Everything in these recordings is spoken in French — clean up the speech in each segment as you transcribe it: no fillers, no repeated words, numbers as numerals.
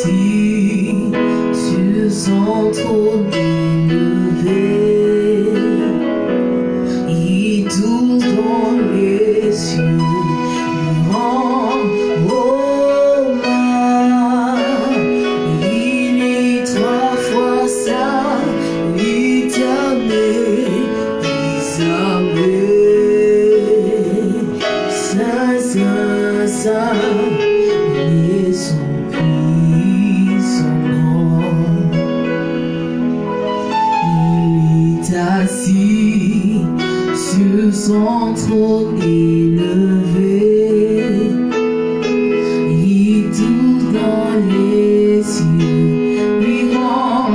assis sur son trône élevé. Il tourne dans les cieux, il rend hommage. Il est trois fois saint, l'éternel des armées. Saint, saint, saint, et son puissant nom. Il est assis sur son trône élevé. Il tourne dans les cieux, lui rend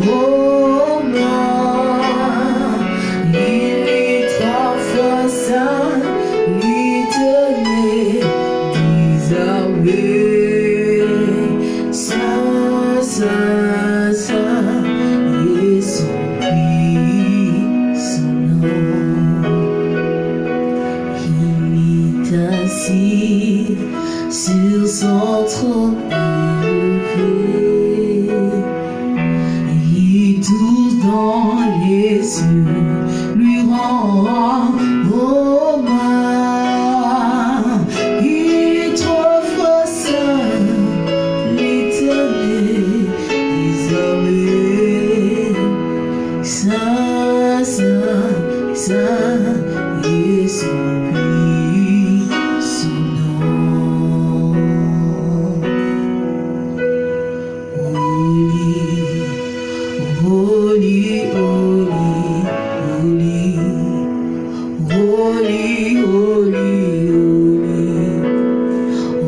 hommage. Il est trois fois saint, l'éternel des armées. Saint, saint, saint, et son puissant nom. Il est assis sur son trône élevé. Il tourne dans les cieux, lui rend hommage. Il est trois fois saint, l'éternel des armées. Saint, saint, saint, et son puissant nom. Holy, holy, holy, holy, holy, holy,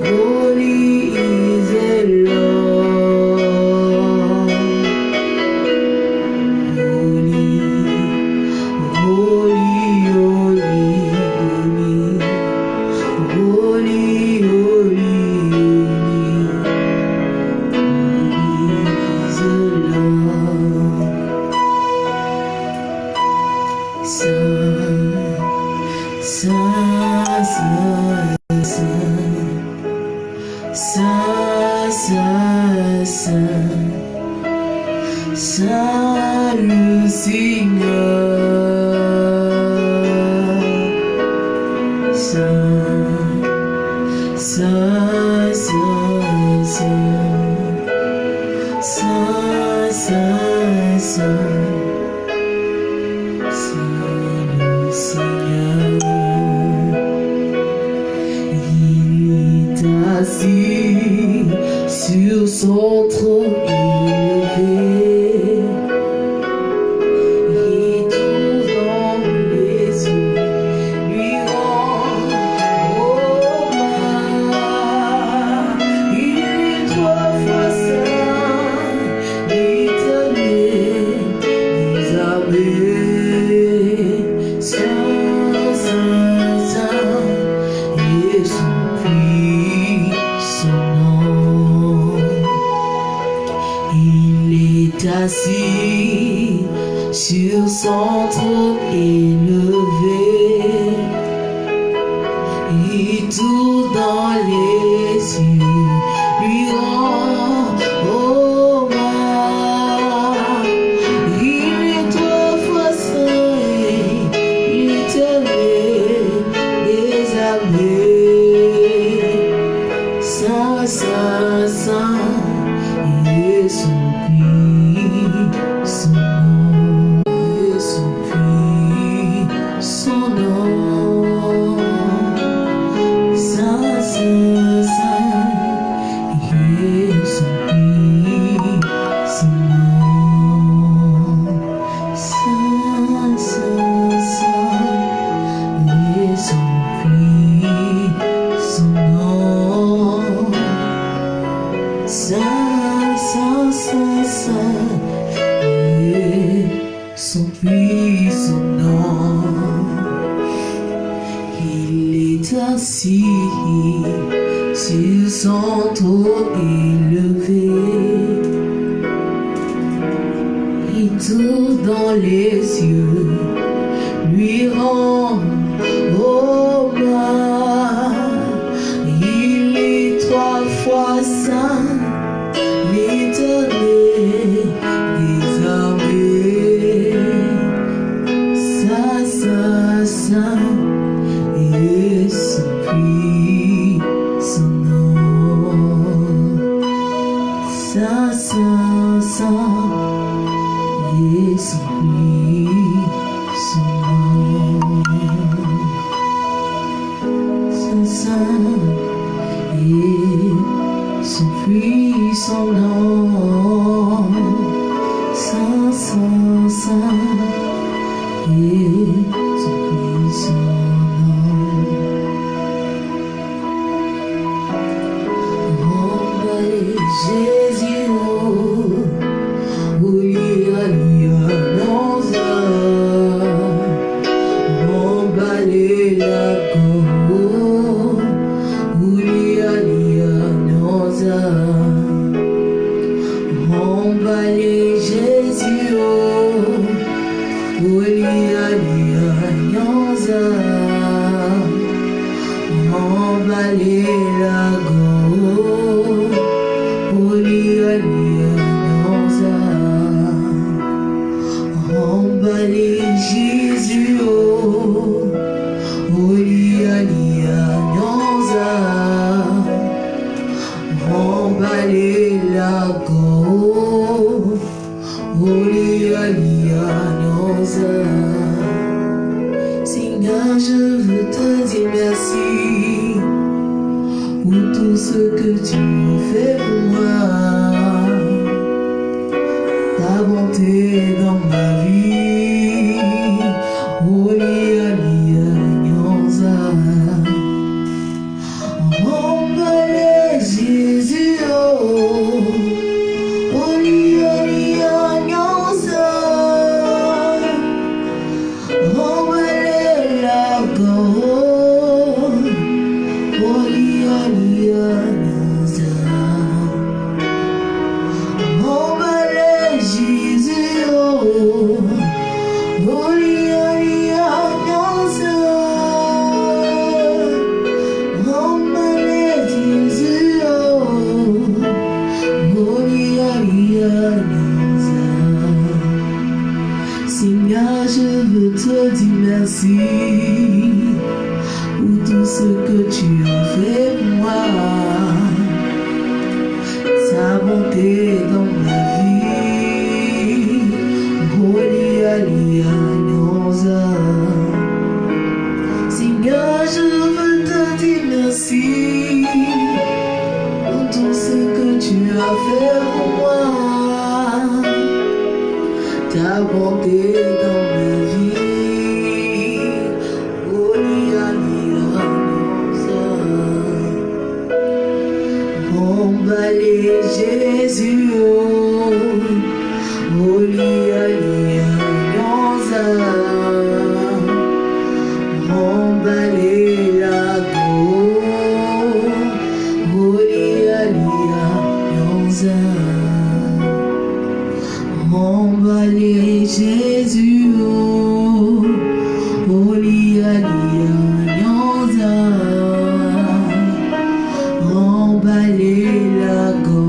holy is the Lord. Holy, holy, holy, holy, holy, holy is the Lord. Saint, saint, saint, saint, saint, saint le Seigneur. Saint, saint, saint, saint, saint, saint, saint. Le Seigneur, il est assis sur son trône élevé. Il tourne dans les cieux, lui rend hommage. Il est trois fois saint, l'éternel des armées. Saint, saint, saint, et son puissant nom. Il est assis sur son trône élevé. Il tourne dans les cieux, lui rend hommage. Il est trois fois saint, l'éternel des armées. Saint, saint, saint, et son puissant nom, et son puissant nom. Saint, saint, saint, et son puissant nom. Saint, saint, saint, et son puissant nom. Saint, saint, saint, saint, et son puissant nom. Il est assis sur son trône élevé. Il tourne dans les cieux, lui rend hommage. Il est trois fois saint, Saint, Saint, Saint, et son lui, son nom. Saint, Saint, et son puissant nom. Saint, Saint, Saint, et son puissant nom. Emballez Jésus, emballez la go, emballez Jésus, emballez la go, emballez Jésus, emballez la go, Seigneur, je veux te dire merci pour tout ce que tu fais pour moi, ta bonté dans ma vie. Emballez Jésus, emballez la go, emballez Jésus, Seigneur, je veux te dire merci pour tout ce que tu as fait pour moi, ta bonté dans ma vie. Seigneur, je veux te dire merci pour tout ce que tu as fait pour moi, ta bonté dans ma vie. Emballez Jésus, emballez la go, emballez Jésus, emballez la go,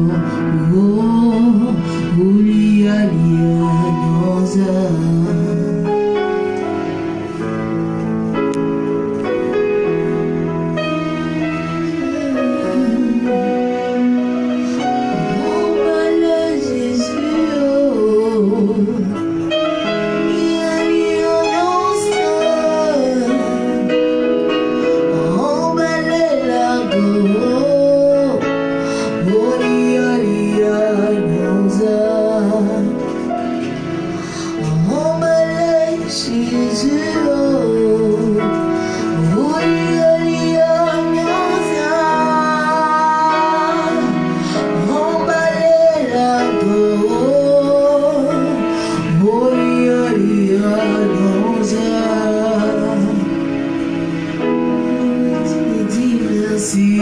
Merci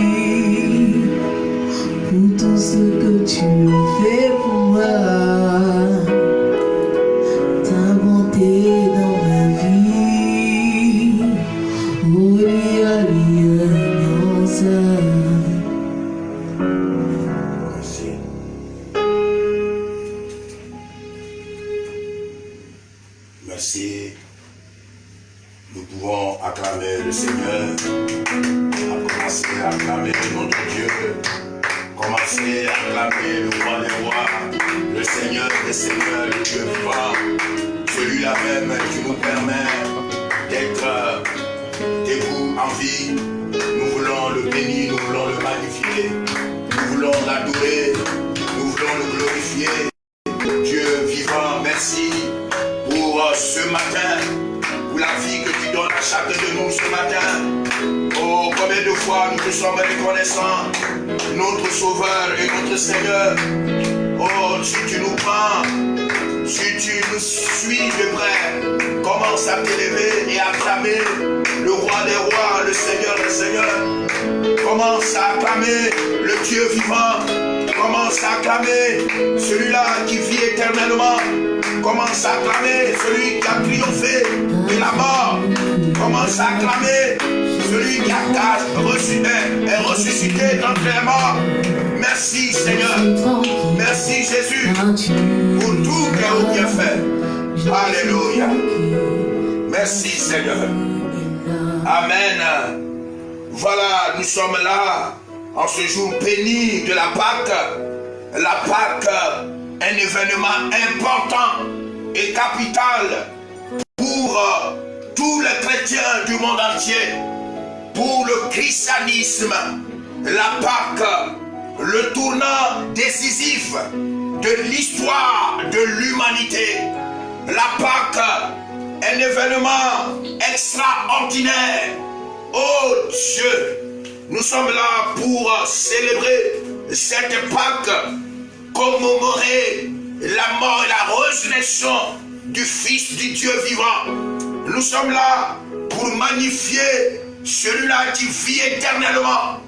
pour tout ce que tu as fait pour moi, ta bonté dans ma vie. Merci. Merci. Nous pouvons acclamer le Seigneur. À commencer à acclamer le nom de Dieu, Commencez à acclamer le roi des rois, le Seigneur des seigneurs, le Dieu vivant, celui-là même qui nous permet d'être debout en vie. Nous voulons le bénir, nous voulons le magnifier, nous voulons l'adorer, nous voulons le glorifier. Dieu vivant, merci pour ce matin, pour la vie que tu donnes à chacun de nous ce matin. Oh, combien de fois nous te sommes reconnaissants, notre Sauveur et notre Seigneur. Oh, si tu nous prends, si tu nous suis de près, commence à t'élever et à acclamer le roi des rois, le Seigneur des seigneurs. Commence à acclamer le Dieu vivant. Commence à acclamer celui-là qui vit éternellement. Commence à acclamer celui qui a triomphé de la mort. Commence à acclamer celui qui est ressuscité d'entre les morts. Merci Seigneur. Merci Jésus pour tout que tu as fait. Alléluia. Merci Seigneur. Amen. Voilà, nous sommes là en ce jour béni de la Pâque. La Pâque, un événement important et capital pour tous les chrétiens du monde entier. Pour le christianisme, la Pâque, le tournant décisif de l'histoire de l'humanité. La Pâque, un événement extraordinaire. Oh Dieu, nous sommes là pour célébrer cette Pâque, commémorer la mort et la résurrection du Fils du Dieu vivant. Nous sommes là pour magnifier celui-là qui vit éternellement.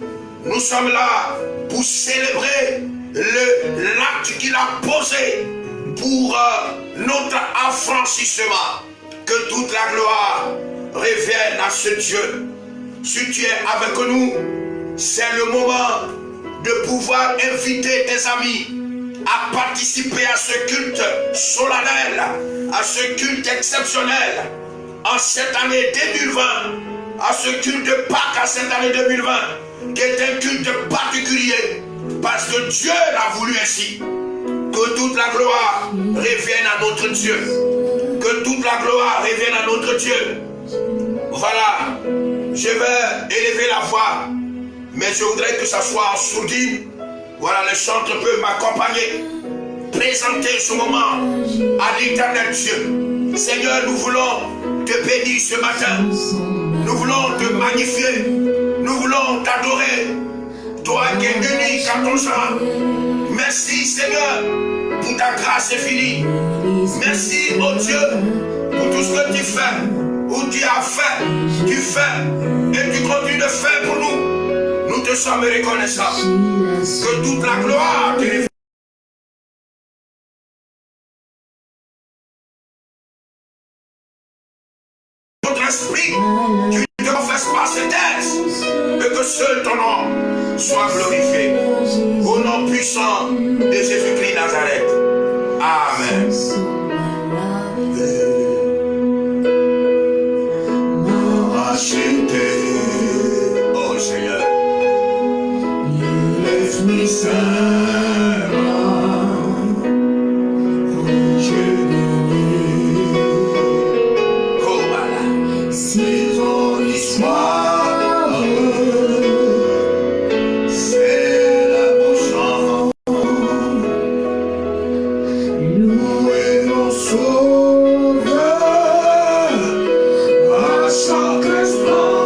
Nous sommes là pour célébrer l'acte qu'il a posé pour notre affranchissement. Que toute la gloire revienne à ce Dieu. Si tu es avec nous, c'est le moment de pouvoir inviter tes amis à participer à ce culte solennel, à ce culte exceptionnel, en cette année 2020, à ce culte de Pâques, à cette année 2020, qui est un culte particulier, parce que Dieu l'a voulu ainsi. Que toute la gloire revienne à notre Dieu. Que toute la gloire revienne à notre Dieu. Voilà, je vais élever la voix, mais je voudrais que ça soit en sourdine. Voilà, les chantres peuvent m'accompagner. Présenter ce moment à l'éternel Dieu. Seigneur, nous voulons te bénir ce matin. Nous voulons te magnifier. Nous voulons t'adorer. Toi qui es unique à ton genre. Merci Seigneur pour ta grâce infinie. Merci oh Dieu pour tout ce que tu fais. Où tu as fait, tu fais et tu continues de faire pour nous. Nous te sommes reconnaissants. Que toute la gloire te revienne. Notre esprit, tu ne confesses pas ces textes et que seul ton nom soit glorifié. Au nom puissant de Jésus-Christ Nazareth. Amen. Oh Seigneur, l'Esprit Saint, c'est ton histoire, c'est la chant, louez mon Sauveur à chaque instant.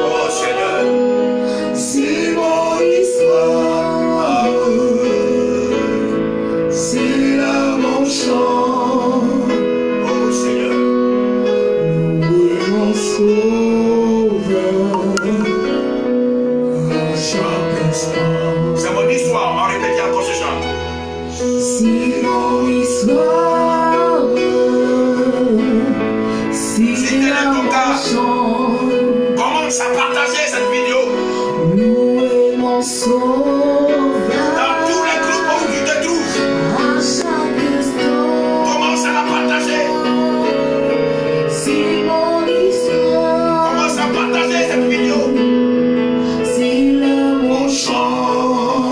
Oh Seigneur, c'est mon histoire, c'est là mon chant. Oh Seigneur, louez mon Sauveur à chaque instant. C'est mon histoire, on va répéter encore ce chant. C'est mon histoire, c'est là mon chant. Commence à partager cette vidéo. Louez mon Sauveur. Dans tous les groupes où tu te trouves. À chaque instant. Commence à la partager. C'est mon histoire. Commence à partager cette vidéo. C'est là mon chant.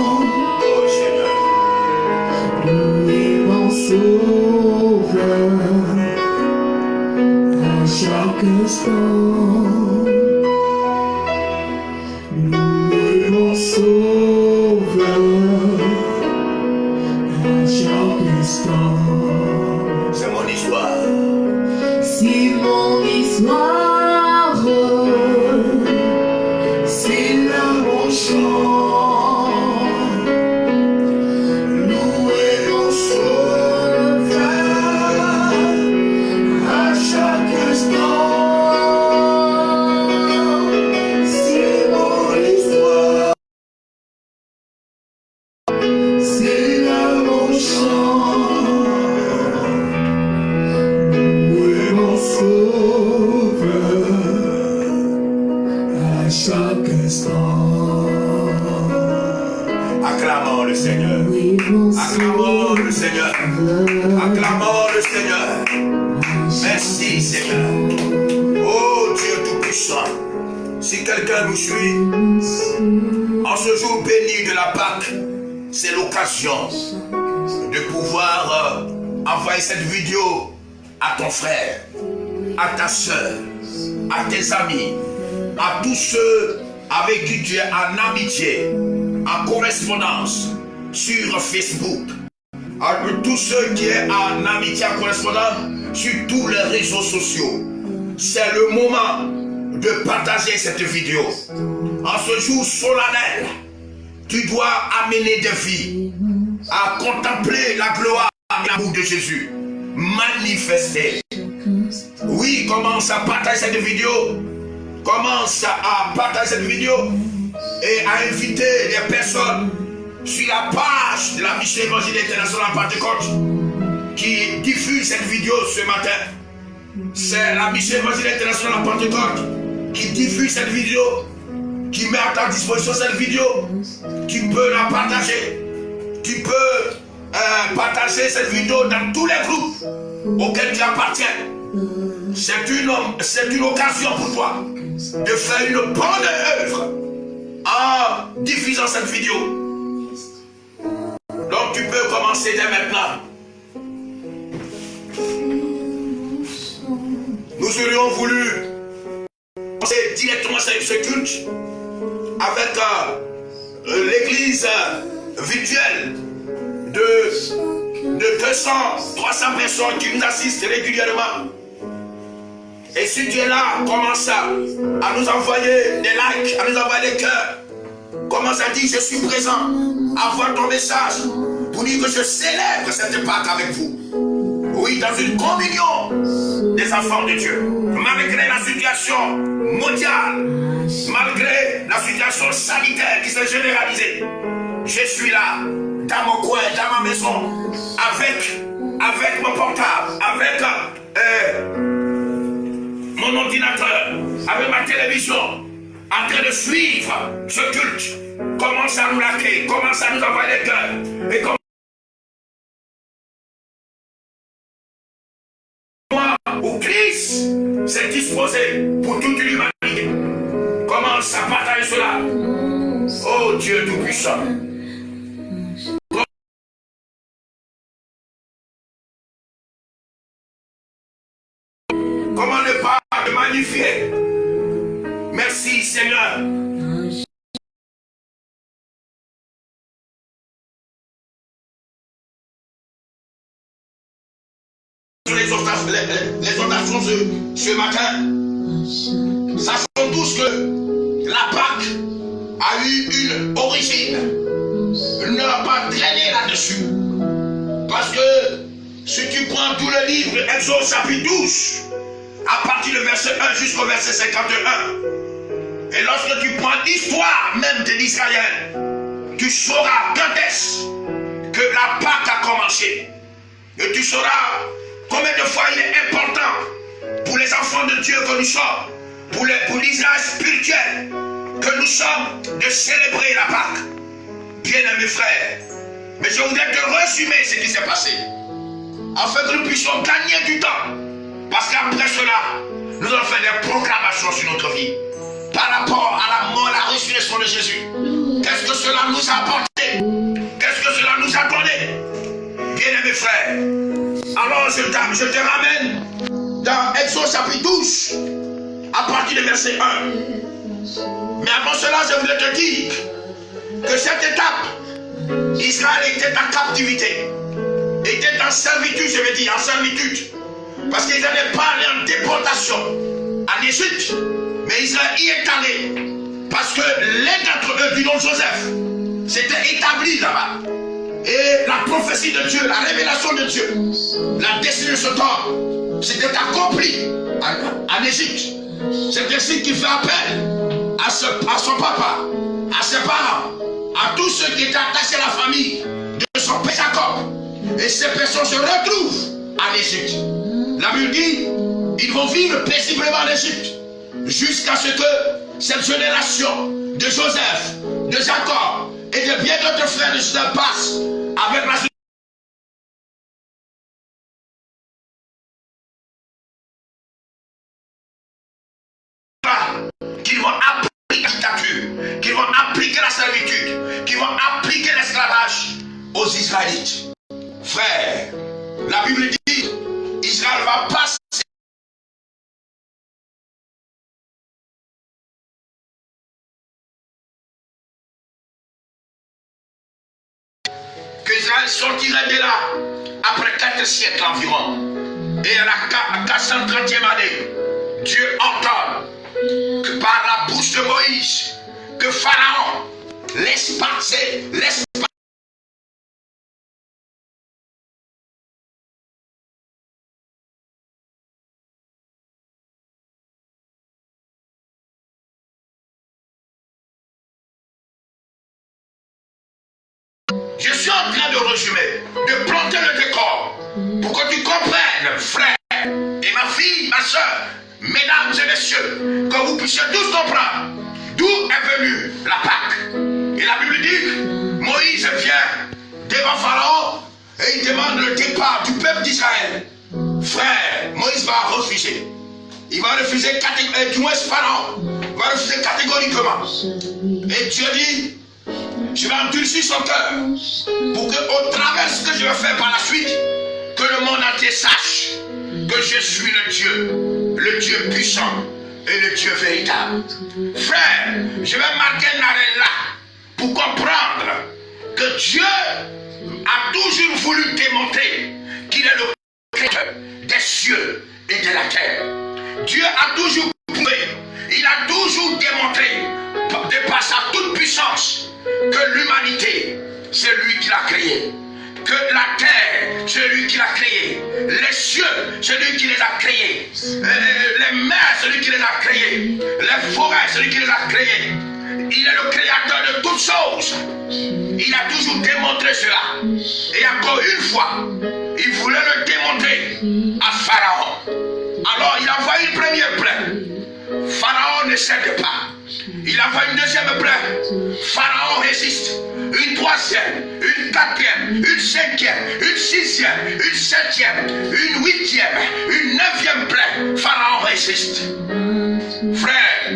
Seigneur. Acclamons le Seigneur. Acclamons le Seigneur. Merci Seigneur. Oh Dieu Tout-Puissant. Si quelqu'un nous suit, en ce jour béni de la Pâque, c'est l'occasion de pouvoir envoyer cette vidéo à ton frère, à ta soeur, à tes amis, à tous ceux avec qui tu es en amitié, en correspondance sur Facebook, à tous ceux qui sont en amitié, en correspondance sur tous les réseaux sociaux. C'est le moment de partager cette vidéo. En ce jour solennel, tu dois amener des vies à contempler la gloire et l'amour de Jésus manifesté. Oui, commence à partager cette vidéo. Commence à partager cette vidéo et à inviter des personnes sur la page de la Mission Évangile Internationale Pentecôte qui diffuse cette vidéo ce matin. C'est la Mission Évangile Internationale Pentecôte qui diffuse cette vidéo, qui met à ta disposition cette vidéo. Tu peux la partager. Tu peux partager cette vidéo dans tous les groupes auxquels tu appartiens. C'est une occasion pour toi de faire une bonne œuvre en diffusant cette vidéo. Donc tu peux commencer dès maintenant. Nous aurions voulu commencer directement ce culte avec l'église virtuelle de 200, 300 personnes qui nous assistent régulièrement. Et si tu es là, commence à nous envoyer des likes, à nous envoyer des cœurs. Commence à dire je suis présent. Envoie ton message pour dire que je célèbre cette Pâque avec vous. Oui, dans une communion des enfants de Dieu. Malgré la situation mondiale, malgré la situation sanitaire qui s'est généralisée, je suis là, dans mon coin, dans ma maison, avec mon portable, avec mon ordinateur, avec ma télévision, en train de suivre ce culte. Commence à nous liker, commence à nous envoyer des cœurs. Et où Christ s'est disposé pour toute l'humanité. Commence à partager cela. Oh Dieu Tout-Puissant. Comment ne pas le magnifier? Merci Seigneur. Les exhortations ce matin, sachons tous que la Pâque a eu une origine. Ne va pas traîner là-dessus. Parce que si tu prends tout le livre, Exode chapitre 12, à partir du verset 1 jusqu'au verset 51, et lorsque tu prends l'histoire même de l'Israël, tu sauras quand est-ce que la Pâque a commencé. Et tu sauras combien de fois il est important pour les enfants de Dieu que nous sommes, pour l'Israël spirituel que nous sommes, de célébrer la Pâque. Bien-aimés frères, mais je voudrais te résumer ce qui s'est passé, afin que nous puissions gagner du temps. Parce qu'après cela, nous allons faire des proclamations sur notre vie par rapport à la mort, la résurrection de Jésus. Qu'est-ce que cela nous a apporté? Qu'est-ce que cela nous a donné? Bien-aimés frères, alors je te ramène dans Exode chapitre 12, à partir du verset 1. Mais avant cela, je voulais te dire que cette étape, Israël était en captivité, était en servitude, je veux dire, en servitude. Parce qu'ils n'allaient pas aller en déportation en Égypte, mais Israël y est allé parce que l'un d'entre eux, du nom de Joseph, s'était établi là-bas. Et la prophétie de Dieu, la révélation de Dieu, la destinée de ce temps, s'était accomplie en Égypte. C'est ainsi qu'il fait appel à son papa, à ses parents, à tous ceux qui étaient attachés à la famille de son père Jacob. Et ces personnes se retrouvent en Égypte. La Bible dit, ils vont vivre paisiblement en Égypte jusqu'à ce que cette génération de Joseph, de Jacob et de bien d'autres frères et sœurs passent avec la qu'ils vont appliquer la dictature, qu'ils vont appliquer la servitude, qu'ils vont appliquer l'esclavage aux Israélites. Frère, la Bible dit, Israël va passer qu'Israël sortirait de là après 4 siècles environ. Et à la 430e année, Dieu entend que par la bouche de Moïse, que Pharaon laisse passer, Je suis en train de résumer, de planter le décor pour que tu comprennes, frère et ma fille, ma soeur, mesdames et messieurs, que vous puissiez tous comprendre d'où est venue la Pâque. Et la Bible dit, Moïse vient devant Pharaon et il demande le départ du peuple d'Israël. Frère, Moïse va refuser. Il va refuser, du moins Pharaon va refuser catégoriquement. Et Dieu dit, je vais endurcir son cœur pour qu'au travers de ce que je vais faire par la suite, que le monde entier sache que je suis le Dieu puissant et le Dieu véritable. Frère, je vais marquer un arrêt là pour comprendre que Dieu a toujours voulu démontrer qu'il est le créateur des cieux et de la terre. Dieu a toujours prouvé, il a toujours démontré de par sa toute puissance que l'humanité, c'est lui qui l'a créé. Que la terre, c'est lui qui l'a créé. Les cieux, c'est lui qui les a créés. Les mers, c'est lui qui les a créés. Les forêts, c'est lui qui les a créés. Il est le créateur de toutes choses. Il a toujours démontré cela. Et encore une fois, il voulait le démontrer à Pharaon. Alors il envoie une première plainte. Pharaon ne cède pas. Il envoie une deuxième plainte. Pharaon résiste. Une troisième, une quatrième, une cinquième, une sixième, une septième, une huitième, une neuvième plainte. Pharaon résiste. Frère.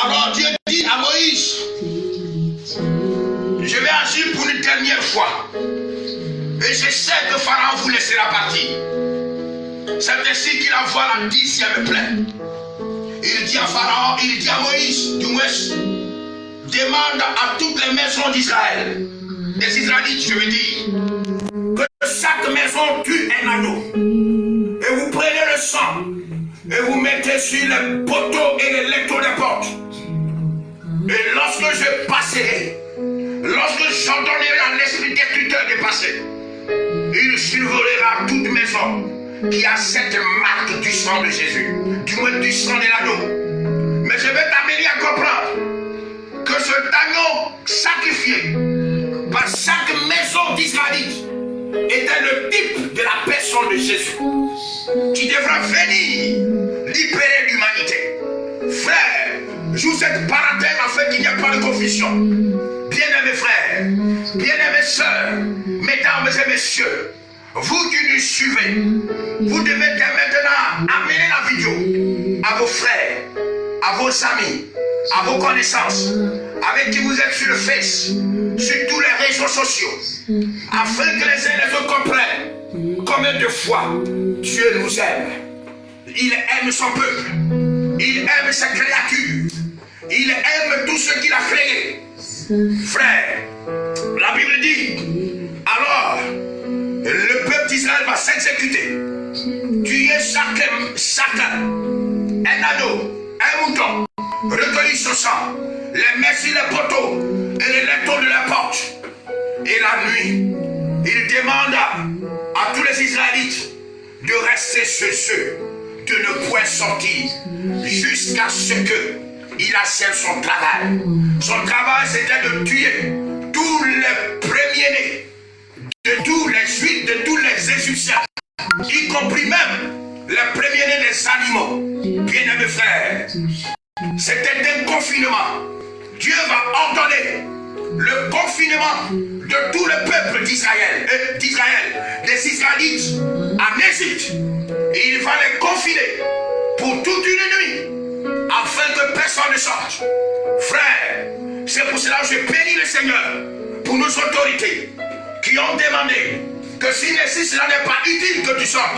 Alors Dieu dit à Moïse, je vais agir pour une dernière fois. Et je sais que Pharaon vous laissera partir. C'est ainsi qu'il envoie la 10e plainte. Il dit à Pharaon, il dit à Moïse, du moins, demande à toutes les maisons d'Israël, des Israélites, je veux dire, que chaque maison tue un agneau. Et vous prenez le sang et vous mettez sur les poteaux et les linteaux des portes. Et lorsque je passerai, lorsque j'ordonnerai à l'esprit destructeur de passer, il survolera toute maison qui a cette marque du sang de Jésus, du moins du sang de l'agneau. Mais je vais t'amener à comprendre que cet agneau sacrifié par chaque maison d'Israélite était le type de la personne de Jésus qui devra venir libérer l'humanité. Frère, joue cette parenthèse afin qu'il n'y ait pas de confusion. Bien-aimés frères, bien-aimés sœurs, mesdames et messieurs, vous qui nous suivez, vous devez dès maintenant amener la vidéo à vos frères, à vos amis, à vos connaissances, avec qui vous êtes sur le Face, sur tous les réseaux sociaux, afin que les uns et les autres comprennent combien de fois Dieu nous aime. Il aime son peuple, il aime ses créatures, il aime tout ce qu'il a créé. Frère, la Bible dit, alors, le peuple d'Israël va s'exécuter. Tuer chacun, un anneau, un mouton, recueillir son sang, les mettre sur les poteaux et les linteaux de la porte. Et la nuit, il demande à tous les Israélites de rester chez eux, de ne point sortir, jusqu'à ce qu'il achève son travail. Son travail, c'était de tuer tous les premiers-nés de tous les Juifs, de tous les Égyptiens, y compris même les premiers-nés des animaux. Bien-aimés frères, c'était un confinement Dieu va ordonner le confinement de tout le peuple d'Israël, des Israélites en Égypte. Et il va les confiner pour toute une nuit, afin que personne ne sorte. Frère, c'est pour cela que je bénis le Seigneur pour nos autorités qui ont demandé que si cela n'est pas utile que tu sortes,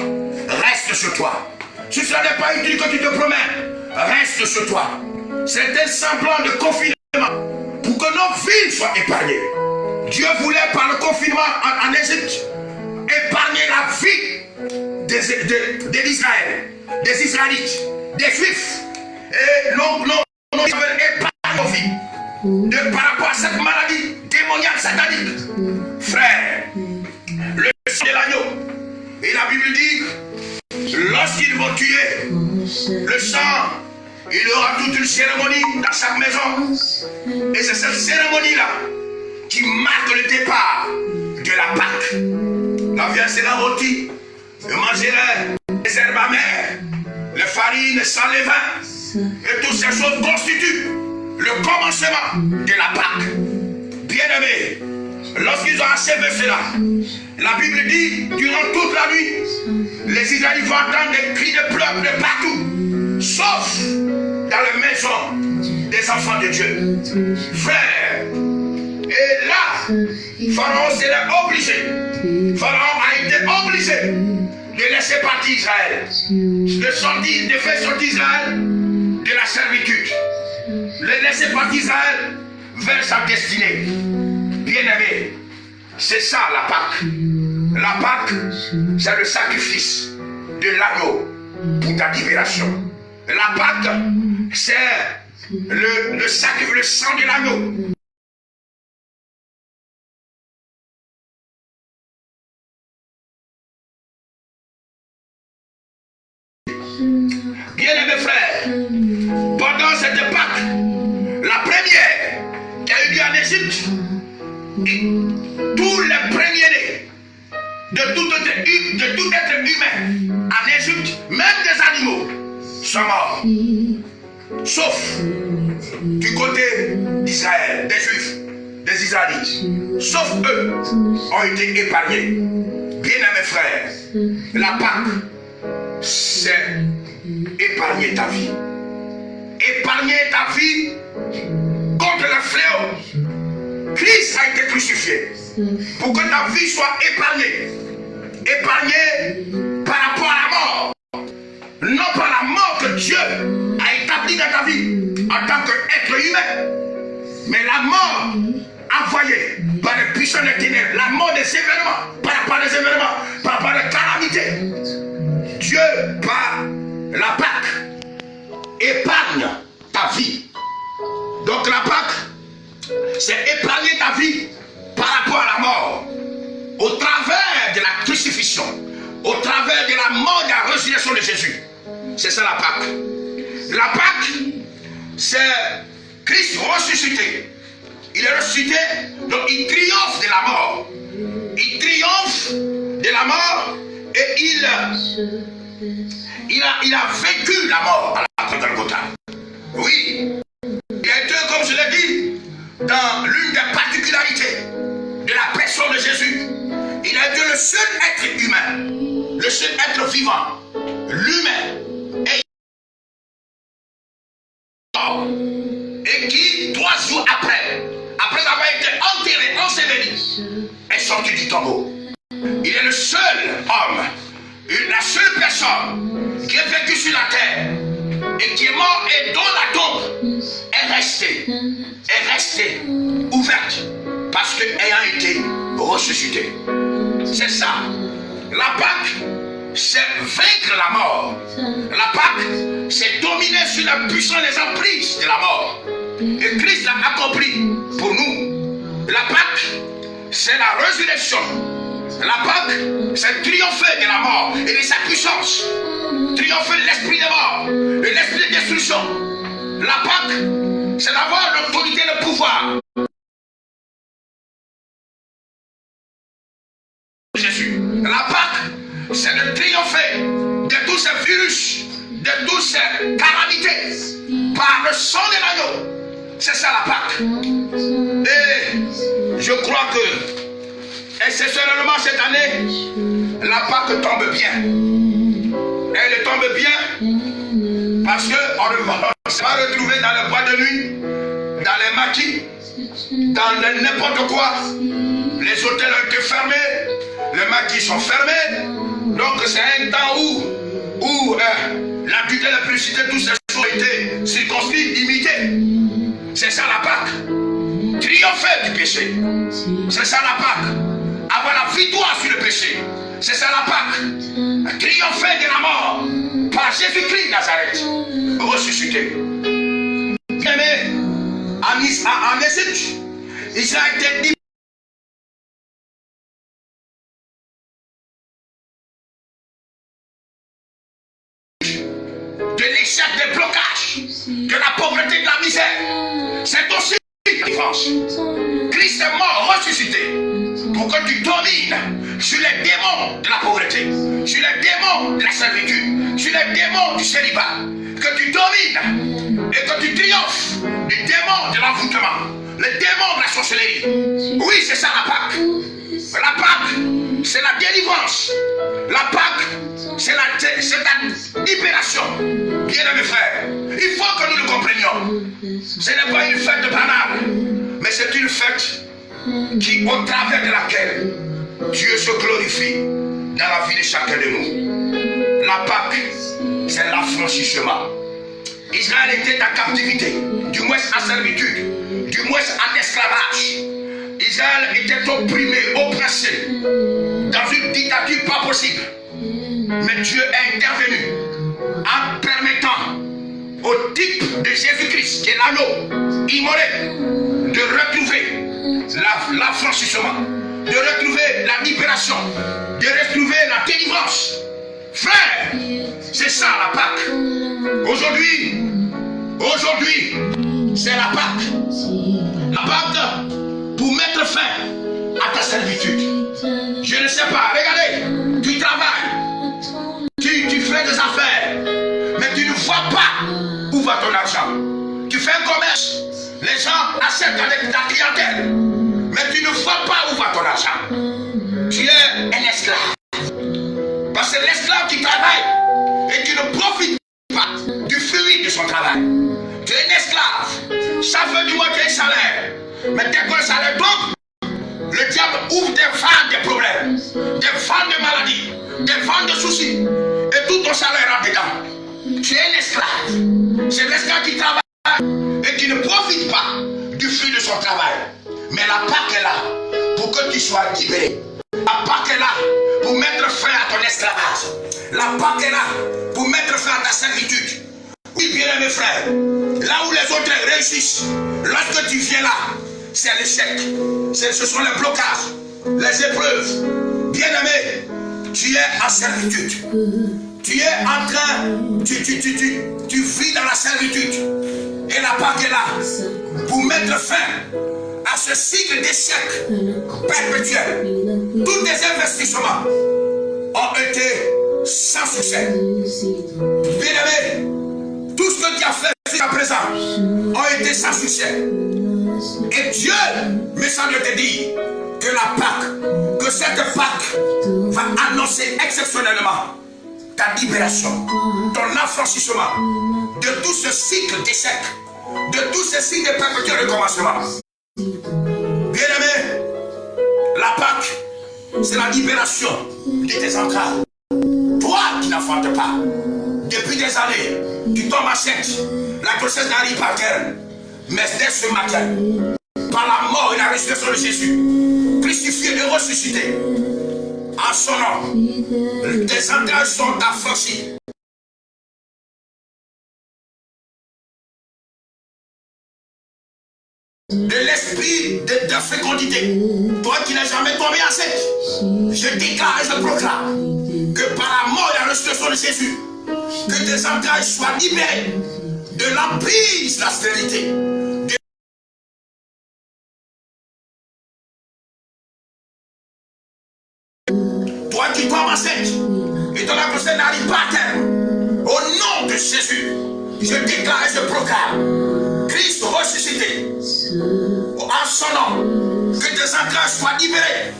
reste sur toi. Si cela n'est pas utile que tu te promènes, reste sur toi. C'est un semblant de confinement pour que nos villes soient épargnées. Dieu voulait par le confinement en Égypte épargner la vie d'Israël, des Israélites, des Juifs. Et non, ils veulent épargner nos vies par rapport à cette maladie démoniaque, satanique. Frère, le sang de l'agneau, et la Bible dit, lorsqu'ils vont tuer le sang, il y aura toute une cérémonie dans chaque maison. Et c'est cette cérémonie-là qui marque le départ de la Pâque. La viande sera rôtie, je mangerai les herbes amères, les farines sans levain. Et toutes ces choses constituent le commencement de la Pâque. Bien-aimés, lorsqu'ils ont achevé cela, la Bible dit, durant toute la nuit, les Israélites vont entendre des cris de pleurs de partout, sauf dans les maisons des enfants de Dieu. Frère, et là, Pharaon serait obligé, Pharaon a été obligé de laisser partir Israël, de faire sortir Israël de la servitude, de laisser partir Israël vers sa destinée. Bien-aimé, c'est ça la Pâque. La Pâque, c'est le sacrifice de l'agneau pour ta libération. La Pâque, c'est le sacrifice, le sang de l'agneau. Bien-aimés frères, pendant cette Pâque, la première qui a eu lieu en Égypte, tous les premiers-nés de tout être humain en Égypte, même des animaux, sont morts. Sauf du côté d'Israël, des Juifs, des Israélites. Sauf eux ont été épargnés. Bien-aimés frères, la Pâque, c'est épargner ta vie. Épargner ta vie contre le fléau. Christ a été crucifié pour que ta vie soit épargnée. Épargnée par rapport à la mort. Non par la mort que Dieu a établie dans ta vie en tant qu'être humain, mais la mort envoyée par les puissants des ténèbres, la mort des événements, par rapport à des événements, par rapport à des calamités. Dieu, par la Pâque, épargne ta vie. Donc la Pâque, c'est épargner ta vie par rapport à la mort, au travers de la crucifixion, au travers de la mort, de la résurrection de Jésus. C'est ça la Pâque. La Pâque, c'est Christ ressuscité. Il est ressuscité, donc il triomphe de la mort. Il triomphe de la mort et il a vaincu la mort à la croix de Golgotha. Oui, il a été, comme je l'ai dit, dans l'une des particularités de la personne de Jésus. Il a été le seul être humain, le seul être vivant, l'humain, et qui, 3 jours après avoir été enterré, enseveli, est sorti du tombeau. Il est le seul homme, la seule personne qui est vécue sur la terre et qui est mort et dont la tombe est restée ouverte parce qu'ayant été ressuscité. C'est ça. La Pâque, c'est vaincre la mort. La Pâque, c'est dominer sur la puissance des emprises de la mort. Et Christ l'a accompli pour nous. La Pâque, c'est la résurrection. La Pâque, c'est triompher de la mort et de sa puissance. Triompher de l'esprit de mort et l'esprit de destruction. La Pâque, c'est d'avoir l'autorité et le pouvoir. Jésus. La Pâque, c'est de triompher de tous ces virus, de toutes ces calamités par le sang de l'agneau. C'est ça la Pâque. Et je crois que exceptionnellement cette année, la Pâque tombe bien. Elle tombe bien parce qu'on se va retrouver dans le bois de nuit, dans les maquis, dans n'importe quoi. Les hôtels ont été fermés, les maquis sont fermés. Donc c'est un temps où la tutelle, la publicité, tous ces choses ont été circonscrits, limités. C'est ça la Pâque. Triompher du péché. C'est ça la Pâque. Avoir la victoire sur le péché. C'est ça la Pâque. Triompher de la mort par Jésus-Christ Nazareth. Ressuscité. Aimé, en Égypte, Israël était dit. De l'échec, des blocages, de la pauvreté, de la misère. C'est aussi la défense. Christ est mort, ressuscité, pour que tu domines sur les démons de la pauvreté, sur les démons de la servitude, sur les démons du célibat, que tu domines et que tu triomphes du démon de l'envoûtement, le démon de la sorcellerie. Oui, c'est ça la Pâque. La Pâque, c'est la délivrance. La Pâque, c'est la libération. Bien-aimés frères, il faut que nous le comprenions. Ce n'est pas une fête banale, mais c'est une fête qui, au travers de laquelle Dieu se glorifie dans la vie de chacun de nous. La Pâque, c'est l'affranchissement. Israël était en captivité, du moins en servitude, du moins en esclavage. Israël était opprimé, oppressé, dans une dictature pas possible. Mais Dieu est intervenu en permettant au type de Jésus-Christ, qui est l'agneau immolé, de retrouver l'affranchissement, de retrouver la libération, de retrouver la délivrance. Frère, c'est ça la Pâque. Aujourd'hui, c'est la Pâque. La Pâque pour mettre fin à ta servitude. Je ne sais pas, regardez, tu travailles, tu fais des affaires, mais tu ne vois pas où va ton argent. Tu fais un commerce, les gens achètent avec ta clientèle, mais tu ne vois pas où va ton argent. Tu es un esclave. Parce que l'esclave qui travaille et qui ne profite pas du fruit de son travail. Tu es un esclave. Chaque fin du mois, tu as un salaire. Mais dès que le salaire tombe, le diable ouvre des vannes de problèmes, des vannes de maladies, des vannes de soucis. Et tout ton salaire rentre dedans. Tu es un esclave. C'est l'esclave qui travaille et qui ne profite pas du fruit de son travail. Mais la Pâque est là pour que tu sois libéré. La Pâque est là pour mettre fin à ton esclavage. La Pâque est là pour mettre fin à ta servitude. Oui, bien mes frères, là où les autres réussissent, lorsque tu viens là, c'est l'échec. Ce sont les blocages, les épreuves. Bien aimé, tu es en servitude. Tu es en train, tu vis dans la servitude. Et la Pâque est là pour mettre fin à ce cycle d'échec perpétuel. Tous tes investissements ont été sans succès. Bien-aimé, tout ce que tu as fait jusqu'à présent ont été sans succès. Et Dieu me semble te dire que la Pâque, que cette Pâque va annoncer exceptionnellement ta libération, ton affranchissement de tout ce cycle d'échec, de tout ce cycle de perpétuel recommencement. Bien-aimé, la Pâque, c'est la libération de tes entrailles. Toi qui n'enfantes pas, depuis des années, tu tombes enceinte, la grossesse n'arrive pas à terme. Mais dès ce matin, par la mort et la résurrection de Jésus, crucifié et ressuscité, en son nom, tes entrailles sont affranchies. De l'esprit de fécondité. Toi qui n'as jamais tombé enceinte, je déclare et je proclame que par la mort et la résurrection de Jésus, que tes entrailles soient libérées de l'emprise de la stérilité. Toi qui tombes enceinte et ton grossesse n'arrive pas à terme, au nom de Jésus, je déclare et je proclame Christ ressuscité, en son nom, que tes entrailles soient libérées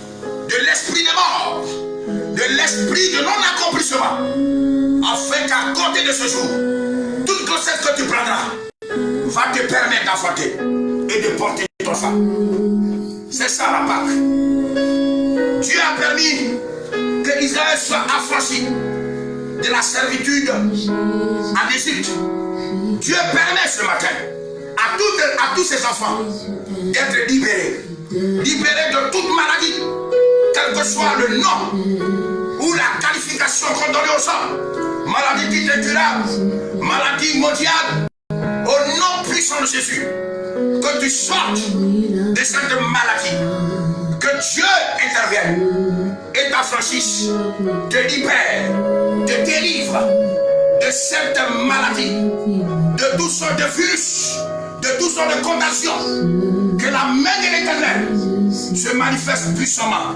de l'esprit de mort, de l'esprit de non-accomplissement, afin qu'à côté de ce jour, toute grossesse que tu prendras va te permettre d'enfanter et de porter ton enfant. C'est ça la Pâque. Dieu a permis que Israël soit affranchi de la servitude en Égypte. Dieu permet ce matin à tous ses enfants d'être libérés. Libérés de toute maladie, quel que soit le nom ou la qualification qu'on donne aux hommes. Maladie incurable, maladie mondiale, au nom puissant de Jésus, que tu sortes de cette maladie, que Dieu intervienne et t'affranchisse, te libère, te délivre de cette maladie, de toutes sortes de virus, de toutes sortes de contagions. Que la main de l'Éternel se manifeste puissamment.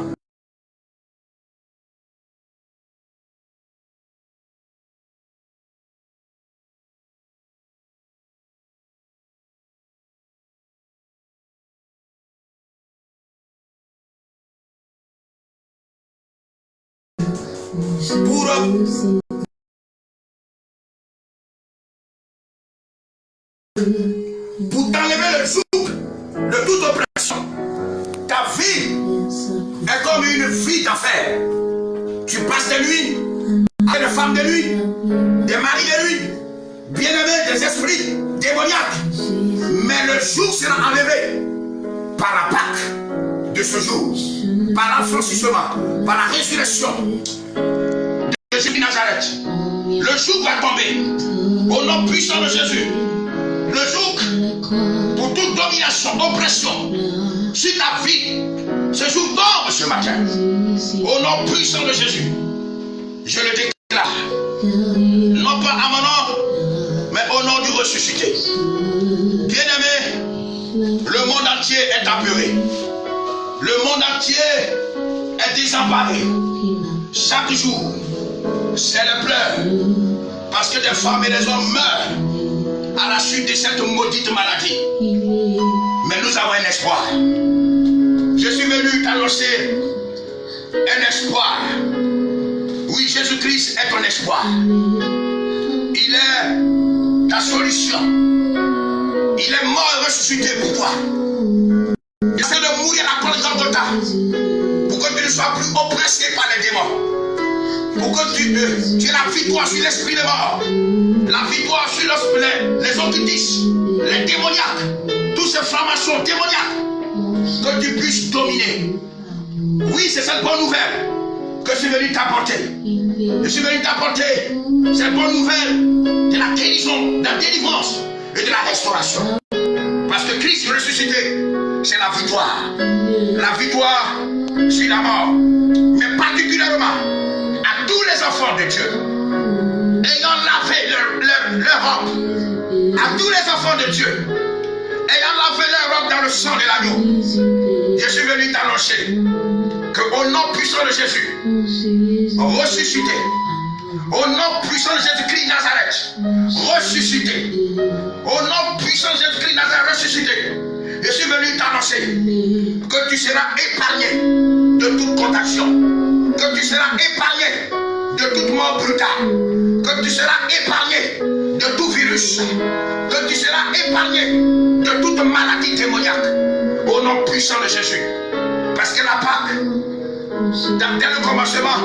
Pour t'enlever le joug de toute oppression. Ta vie est comme une vie d'enfer. Tu passes des nuits avec des femmes de nuit, des maris de nuit, bien-aimés, des esprits démoniaques. Mais le jour sera enlevé par la Pâque de ce jour, par l'affranchissement, par la résurrection de Jésus de Nazareth. Le jour va tomber au nom puissant de Jésus. Le jour pour toute domination, oppression sur ta vie, ce jour tombe ce matin. Au nom puissant de Jésus, je le déclare. Non pas à mon nom, mais au nom du ressuscité. Bien-aimé, le monde entier est apeuré. Le monde entier est désemparé. Chaque jour, c'est le pleurs. Parce que des femmes et des hommes meurent à la suite de cette maudite maladie. Mais nous avons un espoir. Je suis venu t'annoncer un espoir. Oui, Jésus-Christ est ton espoir. Il est ta solution. Il est mort et ressuscité pour toi. Il essaie de mourir à la croix de Golgotha pour que tu ne sois plus oppressé par les démons. Pour que tu aies la victoire sur l'esprit de mort, la victoire sur les occultistes, les démoniaques, toutes ces formations démoniaques, que tu puisses dominer. Oui, c'est cette bonne nouvelle que je suis venu t'apporter. Je suis venu t'apporter cette bonne nouvelle de la guérison, de la délivrance et de la restauration. Parce que Christ ressuscité, c'est la victoire. La victoire sur la mort, mais particulièrement à tous les enfants de Dieu, ayant lavé leur robe, à tous les enfants de Dieu, ayant lavé leur robe dans le sang de l'agneau, je suis venu t'annoncer qu'au nom puissant de Jésus, ressuscité, au nom puissant de Jésus-Christ Nazareth, ressuscité, au nom puissant de Jésus-Christ Nazareth, ressuscité, je suis venu t'annoncer que tu seras épargné de toute contagion, que tu seras épargné de toute mort brutale, que tu seras épargné de tout virus, que tu seras épargné de toute maladie démoniaque, au nom puissant de Jésus. Parce que la Pâque, dès le commencement,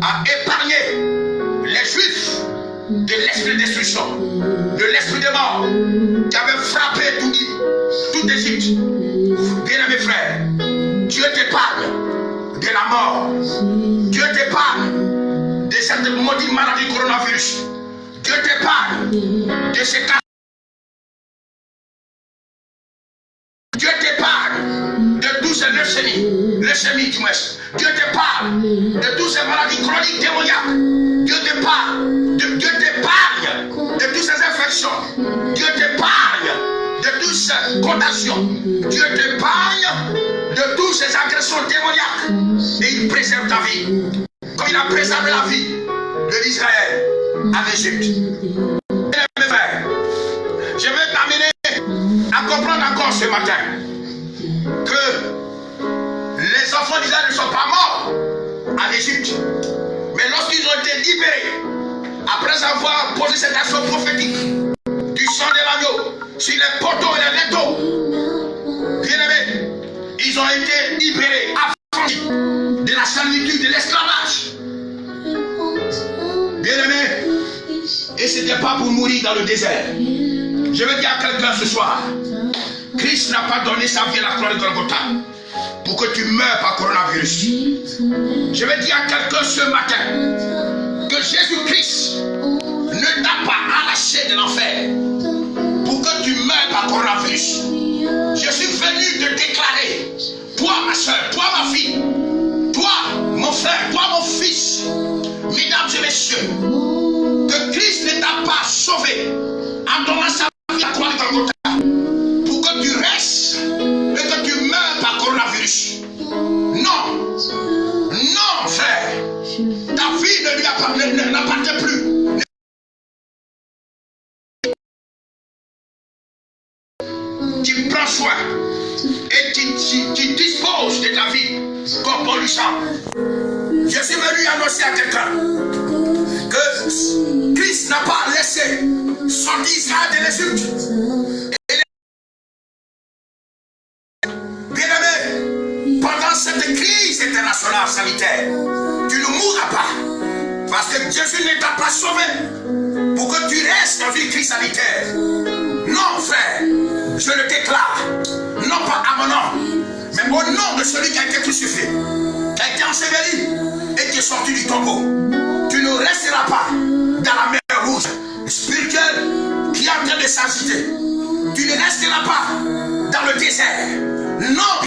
a épargné les Juifs de l'esprit de destruction, de l'esprit de mort qui avait frappé tout Égypte. Bien-aimés frères, Dieu t'épargne de la mort. Dieu t'épargne de cette maudite maladie coronavirus. Dieu t'épargne de ces cas. Dieu t'épargne de tous ces leucémies du moins. Dieu t'épargne de toutes ces maladies chroniques démoniaques. Dieu t'épargne de toutes ces infections. Dieu t'épargne de toutes ces contagions. Dieu t'épargne de toutes ces agressions démoniaques. Et il préserve ta vie. Comme il a préservé la vie de l'Israël en Égypte. Mes frères, je vais t'amener d'accord ce matin que les enfants d'Israël ne sont pas morts en Égypte. Mais lorsqu'ils ont été libérés, après avoir posé cette action prophétique du sang de l'agneau sur les poteaux et les linteaux, bien-aimés, ils ont été libérés, affranchis de la servitude, de l'esclavage. Bien-aimés, et ce n'était pas pour mourir dans le désert. Je veux dire à quelqu'un ce soir, Christ n'a pas donné sa vie à la croix de Golgotha pour que tu meurs par coronavirus. Je veux dire à quelqu'un ce matin que Jésus-Christ ne t'a pas arraché de l'enfer pour que tu meurs par coronavirus. Je suis venu te déclarer, toi ma soeur, toi ma fille, toi mon frère, toi mon fils, mesdames et messieurs, que Christ ne t'a pas sauvé en donnant sa vie à la croix de Golgotha pour que tu restes et que tu meurs par coronavirus. Non, non frère, ta vie ne lui n'appartient plus. Tu prends soin et tu disposes de ta vie comme bon lui semble. Je suis venu annoncer à quelqu'un que Christ n'a pas laissé sortir Israël de l'Égypte. Bien-aimé, pendant cette crise internationale sanitaire, tu ne mourras pas. Parce que Jésus ne t'a pas sauvé pour que tu restes dans une crise sanitaire. Non, frère, je le déclare, non pas à mon nom, mais au nom de celui qui a été crucifié, qui a été enseveli et qui est sorti du tombeau. Tu ne resteras pas dans la mer rouge spirituelle qui est en train de s'agiter. Tu ne resteras pas dans le désert. Non,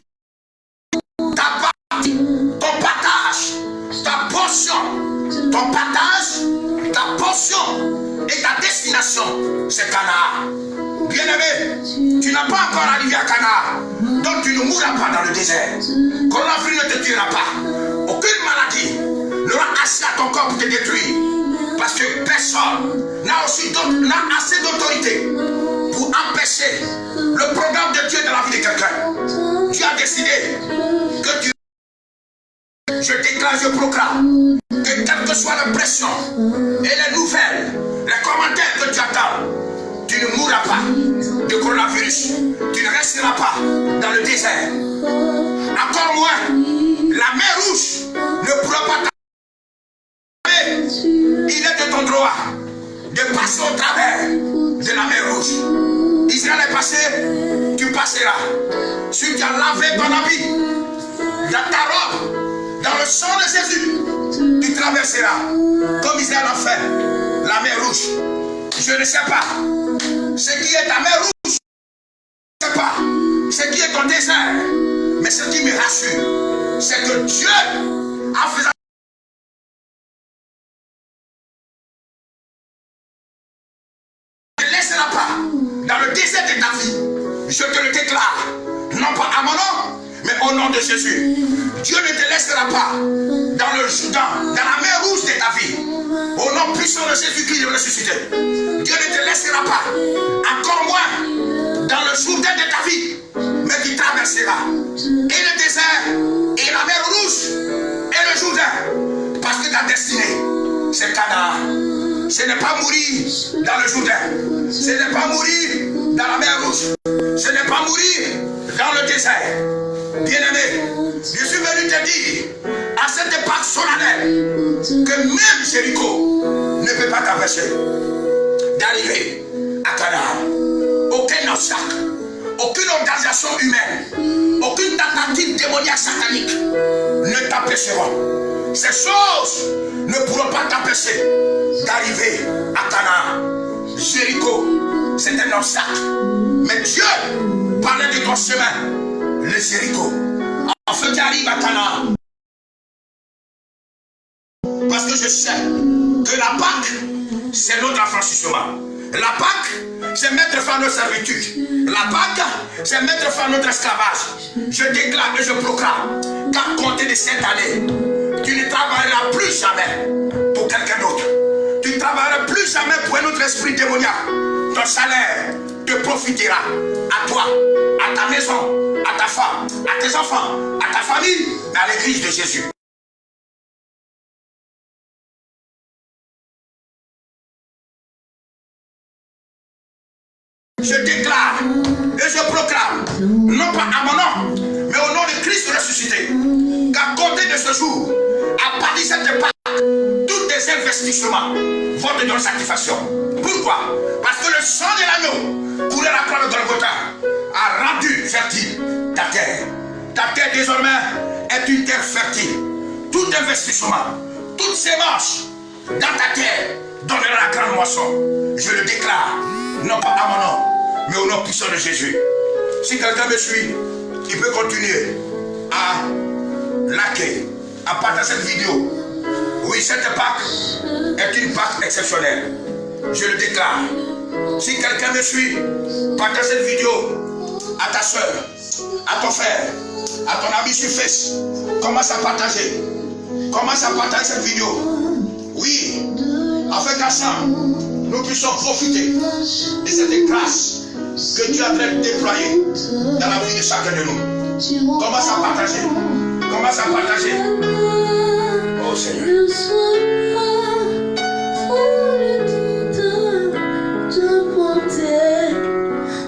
ta partie, ton partage, ta portion, ton partage, ta portion et ta destination, c'est Canaan. Bien-aimé, tu n'as pas encore arrivé à Canaan, donc tu ne mourras pas dans le désert. Coronavirus ne te tuera pas. Aucune maladie n'aura accès à ton corps pour te détruire. Parce que personne n'a assez d'autorité pour empêcher le programme de Dieu dans la vie de quelqu'un. Tu as décidé que tu... Je déclare, je proclame que quelle que soit la pression et les nouvelles, les commentaires que tu attends, tu ne mourras pas de coronavirus. Tu ne resteras pas dans le désert. Encore moins, la mer rouge ne pourra pas t'arrêter. Il est de ton droit de passer au travers de la mer rouge. Israël est passé, tu passeras. Si tu as lavé ton habit dans ta robe, dans le sang de Jésus, tu traverseras comme Israël a fait la mer rouge. Je ne sais pas ce qui est ta mer rouge, je ne sais pas ce qui est ton désert, mais ce qui me rassure, c'est que Dieu a fait ne laissera pas dans le désert de ta vie. Je te le déclare, non pas à mon nom, mais au nom de Jésus. Dieu ne te laissera pas dans la mer rouge de ta vie. Au nom puissant de Jésus-Christ de ressuscité. Dieu ne te laissera pas, encore moins dans le Jourdain de ta vie, mais tu traverseras et le désert, et la mer rouge, et le Jourdain. Parce que ta destinée, c'est Canaan. Ce n'est pas mourir dans le Jourdain. Ce n'est pas mourir dans la mer rouge. Ce n'est pas mourir dans le désert. Bien-aimé, je suis venu te dire à cette époque solennelle que même Jéricho ne peut pas t'empêcher d'arriver à Canaan. Aucun obstacle, aucune organisation humaine, aucune tentative démoniaque satanique ne t'empêcheront. Ces choses ne pourront pas t'empêcher d'arriver à Canaan. Jéricho, c'est un obstacle. Mais Dieu parlait de ton chemin, le Jéricho. Enfin, tu arrives à Canaan. Parce que je sais que la Pâque, c'est notre affranchissement. La Pâque, c'est mettre fin à notre servitude. La Pâque, c'est mettre fin à notre esclavage. Je déclare et je proclame qu'à compter de cette année, tu ne travailleras plus jamais pour quelqu'un d'autre. Tu ne travailleras plus jamais pour un autre esprit démoniaque. Ton salaire te profitera à toi à ta maison, à ta femme, à tes enfants, à ta famille, à l'église de Jésus. Je déclare et je proclame, non pas à mon nom, mais au nom de Christ ressuscité, qu'à compter de ce jour, à partir de cette Pâques, tous tes investissements vont te donner satisfaction. Pourquoi? Parce que le sang de l'agneau, coulé à la croix de Golgotha, a rendu fertile ta terre. Ta terre désormais est une terre fertile. Tout investissement, toute sémence dans ta terre donnera la grande moisson. Je le déclare, non pas à mon nom, mais au nom puissant de Jésus. Si quelqu'un me suit, il peut continuer à liker, à partager cette vidéo. Oui, cette Pâques est une Pâques exceptionnelle. Je le déclare. Si quelqu'un me suit, partage cette vidéo à ta soeur, à ton frère, à ton ami sur Facebook. Commence à partager. Commence à partager cette vidéo. Oui, afin qu'ensemble, nous puissions profiter de cette grâce que Dieu a déployée dans la vie de chacun de nous. Commence à partager. Commence à partager. Oh Seigneur.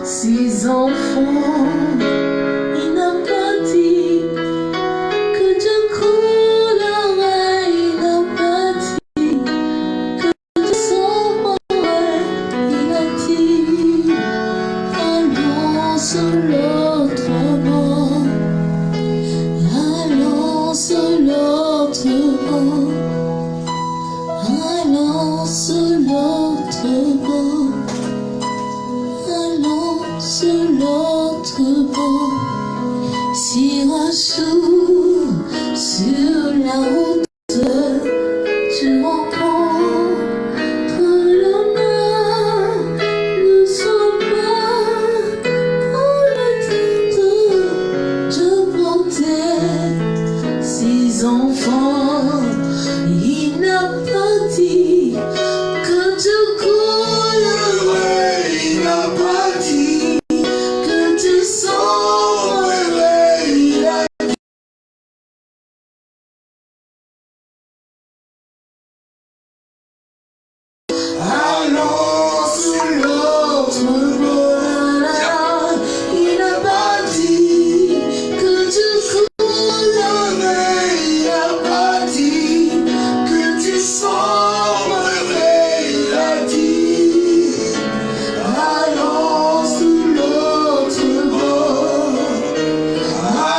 Six enfants, il n'a pas dit que Dieu coulerait, il n'a pas dit que Dieu sauverait, il a dit allons sur l'autre bord, allons sur l'autre bord, allons sur l'autre bord. Sur l'autre bord, si un jour sur la route tu rencontres le mal, ne sois pas dans le titre de bonté. Six enfants, il n'a pas dit que tu coulerais, il n'a pas dit que tu sauverais, il a dit. Allons sur l'autre bord, il n'a pas dit que tu coulerais, il n'a pas dit que tu sauverais, il a dit. Allons sur l'autre bord,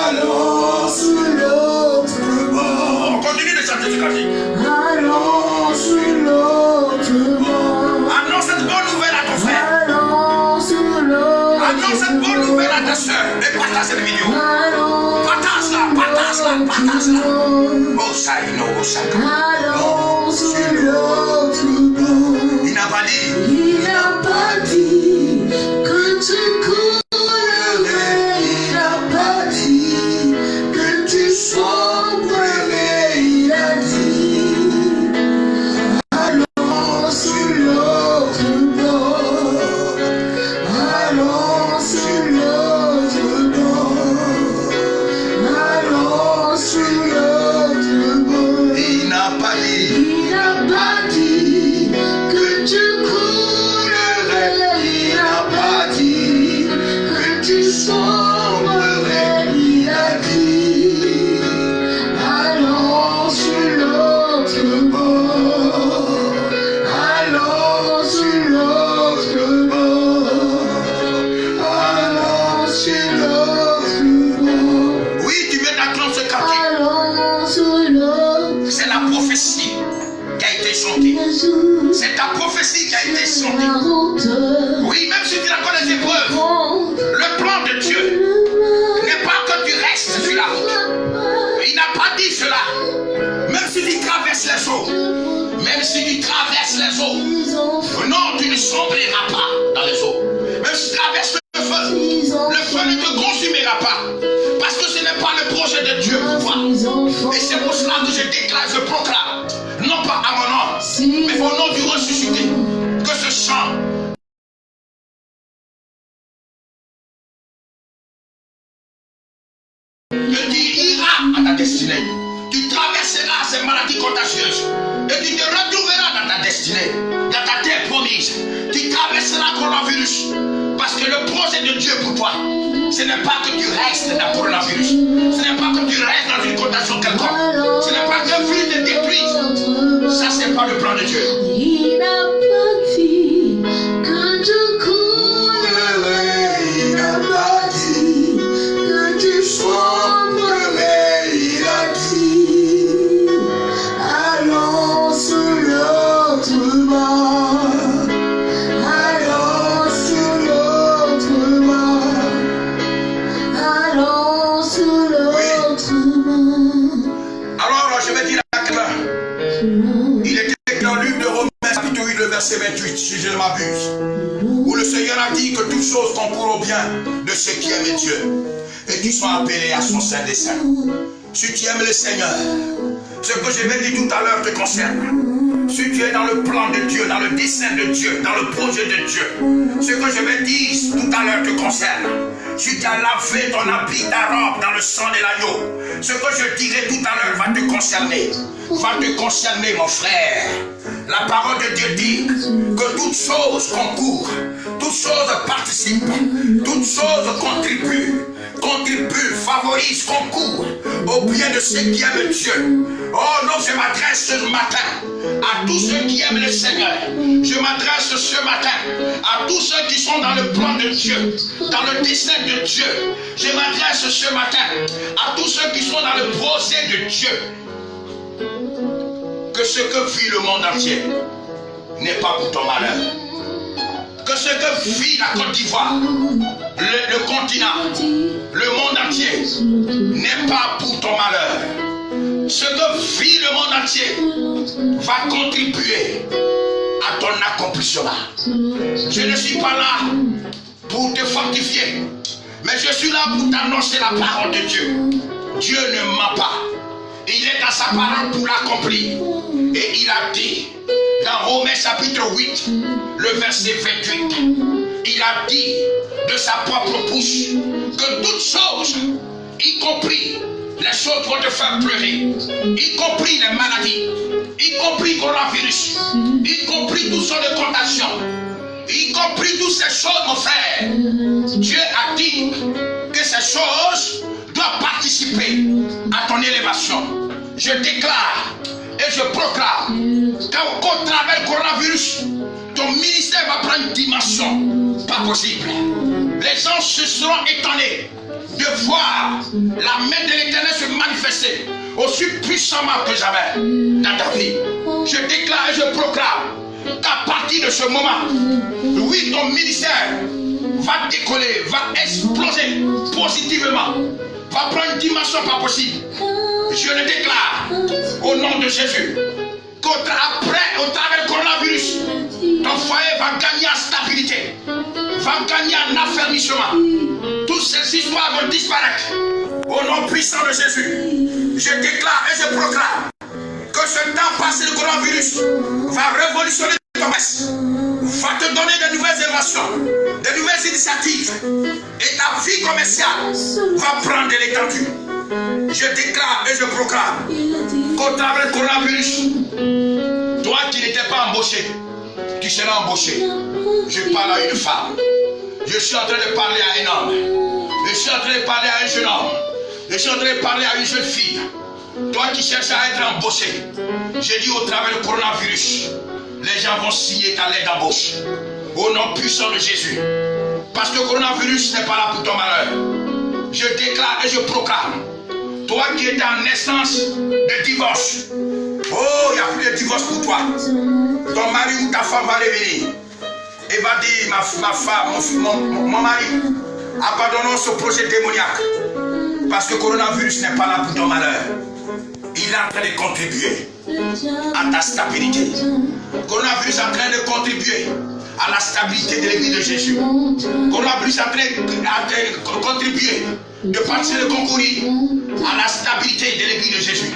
allons sur l'autre bord. On continue de chanter ce quartier. Allons sur l'autre bord. Annonce cette bonne nouvelle à ton frère. Allons sur l'autre. Annonce cette bonne nouvelle à ta soeur. Et partage cette vidéo. Allons. Partage-la, partage-la, partage-la. Oh, ça, il nous chacun. Allons sur l'autre bord. Il n'a pas dit. Il n'a pas dit que tu coulerais, il n'a pas dit que tu sauverais, il a dit. Allons sur l'autre bord, allons sur l'autre bord, allons sur l'autre bord. Il n'a pas dit. Il n'a pas dit que tu coulerais, il n'a pas dit que tu sauverais, il a dit. Allons sur l'autre bord, allons sur l'autre bord, allons sur l'autre bord. Oui, tu viens d'entendre ce quartier. Allons sur l'autre. C'est la prophétie qui a été chantée. C'est ta prophétie qui a été chantée. Oui, même si tu as encore des épreuves, le plan de Dieu n'est pas que tu restes sur la route. Il n'a pas dit cela. Même si tu traverses les eaux, même si tu traverses les eaux, non, tu ne sombreras pas dans les eaux. Même si tu traverses le feu ne te consumera pas. Parce que ce n'est pas le projet de Dieu pour toi. Et c'est pour cela que je déclare, je proclame, non pas à mon nom, mais au nom du ressuscité, que ce chant Et tu iras à ta destinée. Tu traverseras ces maladies contagieuses. Et tu te retrouveras dans ta destinée, dans ta terre promise. Tu traverseras le coronavirus. Parce que le projet de Dieu pour toi, ce n'est pas que tu restes dans le coronavirus. Ce n'est pas que tu restes dans une contagion quelconque. Ce n'est pas qu'un virus te détruise. Ça, ce n'est pas le plan de Dieu. Il n'a pas dit que tu courrais. Il n'a pas dit que tu sombrerais. Il a dit allons sur l'autre bord. Allons sur l'autre bord. Allons sur l'autre bord. Alors, je vais dire à quelqu'un. Il était dans le livre de Romains, chapitre 8, le verset 28, si je ne m'abuse, où le Seigneur a dit que toutes choses concourent au bien de ceux qui aiment Dieu et qui sont appelés à son saint dessein. Si tu aimes le Seigneur, ce que je vais dire tout à l'heure te concerne. Si tu es dans le plan de Dieu, dans le dessein de Dieu, dans le projet de Dieu, ce que je vais dire tout à l'heure te concerne. Si tu as lavé ton habit, ta robe dans le sang de l'agneau, ce que je dirai tout à l'heure va te concerner. Va te concerner, mon frère. La parole de Dieu dit que toutes choses concourent, toutes choses participent, toutes choses contribuent, favorisent, concourent au bien de ceux qui aiment Dieu. Oh non, je m'adresse ce matin à tous ceux qui aiment le Seigneur. Je m'adresse ce matin à tous ceux qui sont dans le plan de Dieu, dans le dessein de Dieu. Je m'adresse ce matin à tous ceux qui sont dans le projet de Dieu. Que ce que vit le monde entier n'est pas pour ton malheur. Que ce que vit la Côte d'Ivoire, le continent, le monde entier n'est pas pour ton malheur. Ce que vit le monde entier va contribuer à ton accomplissement. Je ne suis pas là pour te fortifier, mais je suis là pour t'annoncer la parole de Dieu. Dieu ne ment pas. Il est dans sa parole pour l'accomplir. Et il a dit, dans Romains chapitre 8, le verset 28, il a dit de sa propre bouche que toutes choses, y compris les choses qui vont te faire pleurer, y compris les maladies, y compris le coronavirus, y compris toutes sortes de contagions, y compris toutes ces choses, mon frère, Dieu a dit que ces choses doivent participer à ton élévation. Je déclare et je proclame qu'au travers du coronavirus, ton ministère va prendre une dimension pas possible. Les gens se seront étonnés de voir la main de l'Éternel se manifester aussi puissamment que jamais dans ta vie. Je déclare et je proclame qu'à partir de ce moment, oui, ton ministère va décoller, va exploser positivement, va prendre une dimension pas possible. Je le déclare au nom de Jésus qu'au travers du coronavirus, ton foyer va gagner en stabilité, va gagner en affermissement. Toutes ces histoires vont disparaître au nom puissant de Jésus. Je déclare et je proclame que ce temps passé du coronavirus va révolutionner ton reste, va te donner de nouvelles innovations, de nouvelles initiatives, et ta vie commerciale va prendre de l'étendue. Je déclare et je proclame qu'au travers du coronavirus, toi qui n'étais pas embauché, tu seras embauché. Je parle à une femme. Je suis en train de parler à un homme. Je suis en train de parler à un jeune homme. Je suis en train de parler à une jeune fille. Toi qui cherches à être embauché, j'ai dit au travers du coronavirus, les gens vont signer ta lettre d'embauche. Au nom puissant de Jésus. Parce que le coronavirus n'est pas là pour ton malheur. Je déclare et je proclame. Toi qui es en naissance de divorce. Oh, il n'y a plus de divorce pour toi. Ton mari ou ta femme va revenir. Et va dire, ma femme, mon mari, abandonnons ce projet démoniaque. Parce que le coronavirus n'est pas là pour ton malheur. Il est en train de contribuer à ta stabilité. Le coronavirus est en train de contribuer à la stabilité de l'église de Jésus. Le coronavirus est en train de contribuer, de participer, de concourir à la stabilité de l'église de Jésus.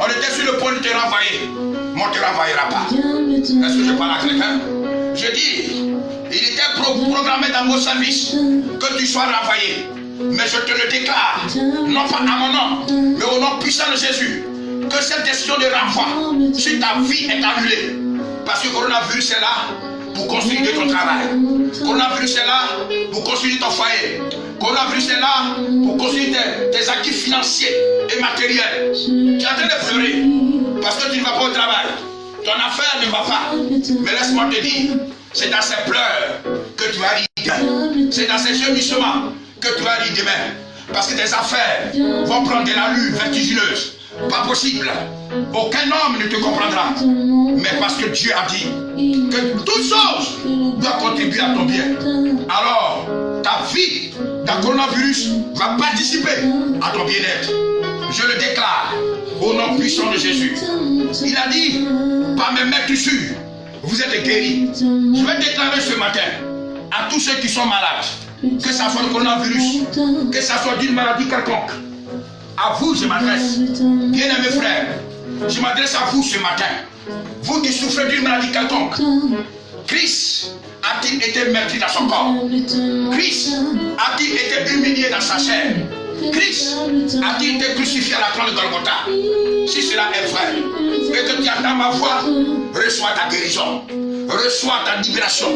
On était sur le point de te renvoyer, mais on ne te renvoyera pas. Est-ce que je parle à quelqu'un? Je dis, il était programmé dans vos services que tu sois renvoyé. Mais je te le déclare, non pas à mon nom, mais au nom puissant de Jésus, que cette décision de renvoi sur ta vie est annulée. Parce que le coronavirus est là pour construire ton travail. Le coronavirus est là pour construire ton foyer. Le coronavirus est là pour construire tes actifs financiers et matériels. Tu es en train de pleurer parce que tu ne vas pas au travail. Ton affaire ne va pas. Mais laisse-moi te dire, c'est dans ces pleurs que tu vas rire. C'est dans ces gémissements que tu vas rire demain. Parce que tes affaires vont prendre de l'allure vertigineuse. Pas possible. Aucun homme ne te comprendra. Mais parce que Dieu a dit que toute chose doit contribuer à ton bien. Alors, ta vie, ta coronavirus va participer à ton bien-être. Je le déclare au nom puissant de Jésus. Il a dit, par mes mains sûres, vous êtes guéris. Je vais déclarer ce matin à tous ceux qui sont malades, que ça soit le coronavirus, que ça soit d'une maladie quelconque. À vous, je m'adresse. Bien-aimés frères, je m'adresse à vous ce matin. Vous qui souffrez d'une maladie quelconque. Christ a-t-il été meurtri dans son corps? Christ a-t-il été humilié dans sa chair? Christ a-t-il été crucifié à la croix de Golgotha? Si cela est vrai, et que tu entends ma voix, reçois ta guérison, reçois ta libération,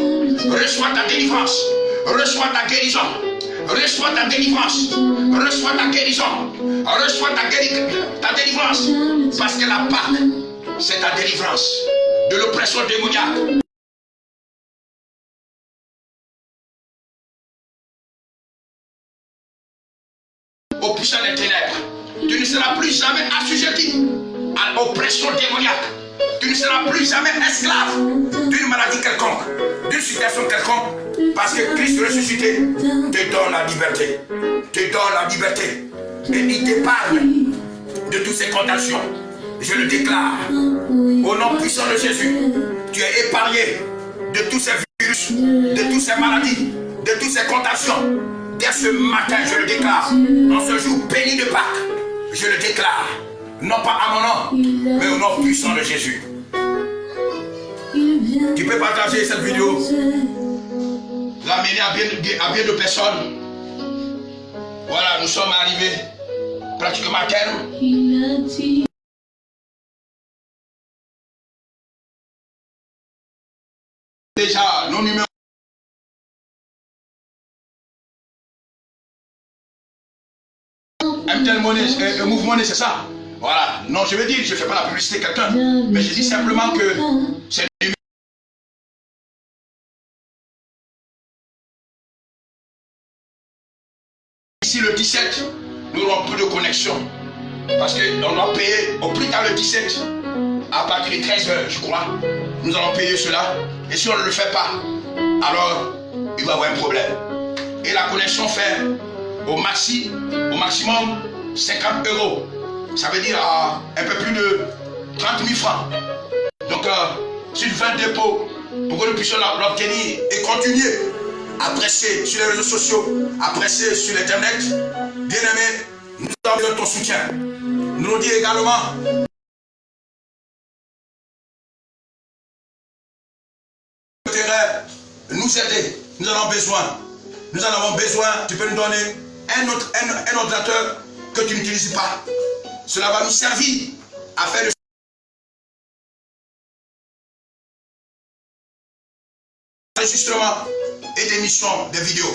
reçois ta délivrance, reçois ta guérison, reçois ta délivrance, reçois ta guérison, reçois ta délivrance, parce que la Pâque, c'est ta délivrance de l'oppression démoniaque. Au puissant des ténèbres, tu ne seras plus jamais assujetti à l'oppression démoniaque. Tu ne seras plus jamais esclave d'une maladie quelconque, d'une situation quelconque, parce que Christ ressuscité te donne la liberté. Te donne la liberté. Et il t'épargne de toutes ces condamnations. Je le déclare au nom puissant de Jésus. Tu es épargné de tous ces virus, de toutes ces maladies, de toutes ces condamnations. Dès ce matin, je le déclare, en ce jour béni de Pâques, je le déclare, non pas à mon nom, mais au nom puissant de Jésus. Tu peux partager cette vidéo, l'amener à bien de personnes. Voilà, nous sommes arrivés pratiquement à terme. Déjà, nos numéros. Un mouvement monnaie, c'est ça. Voilà. Non, je veux dire, je ne fais pas la publicité de quelqu'un, mais je dis simplement que c'est ici le 17, nous n'aurons plus de connexion. Parce qu'on doit payer au plus tard le 17, à partir de 13h, je crois. Nous allons payer cela. Et si on ne le fait pas, alors il va y avoir un problème. Et la connexion fait au maximum 50 €. Ça veut dire un peu plus de 30 000 francs. Donc, si tu fais un dépôt pour que nous puissions l'obtenir et continuer à presser sur les réseaux sociaux, à presser sur l'internet, bien aimé, nous avons besoin de ton soutien. Nous nous dit également nous aider. Nous en avons besoin. Nous en avons besoin. Tu peux nous donner un ordinateur que tu n'utilises pas. Cela va nous servir à faire le enregistrement et d'émission des vidéos.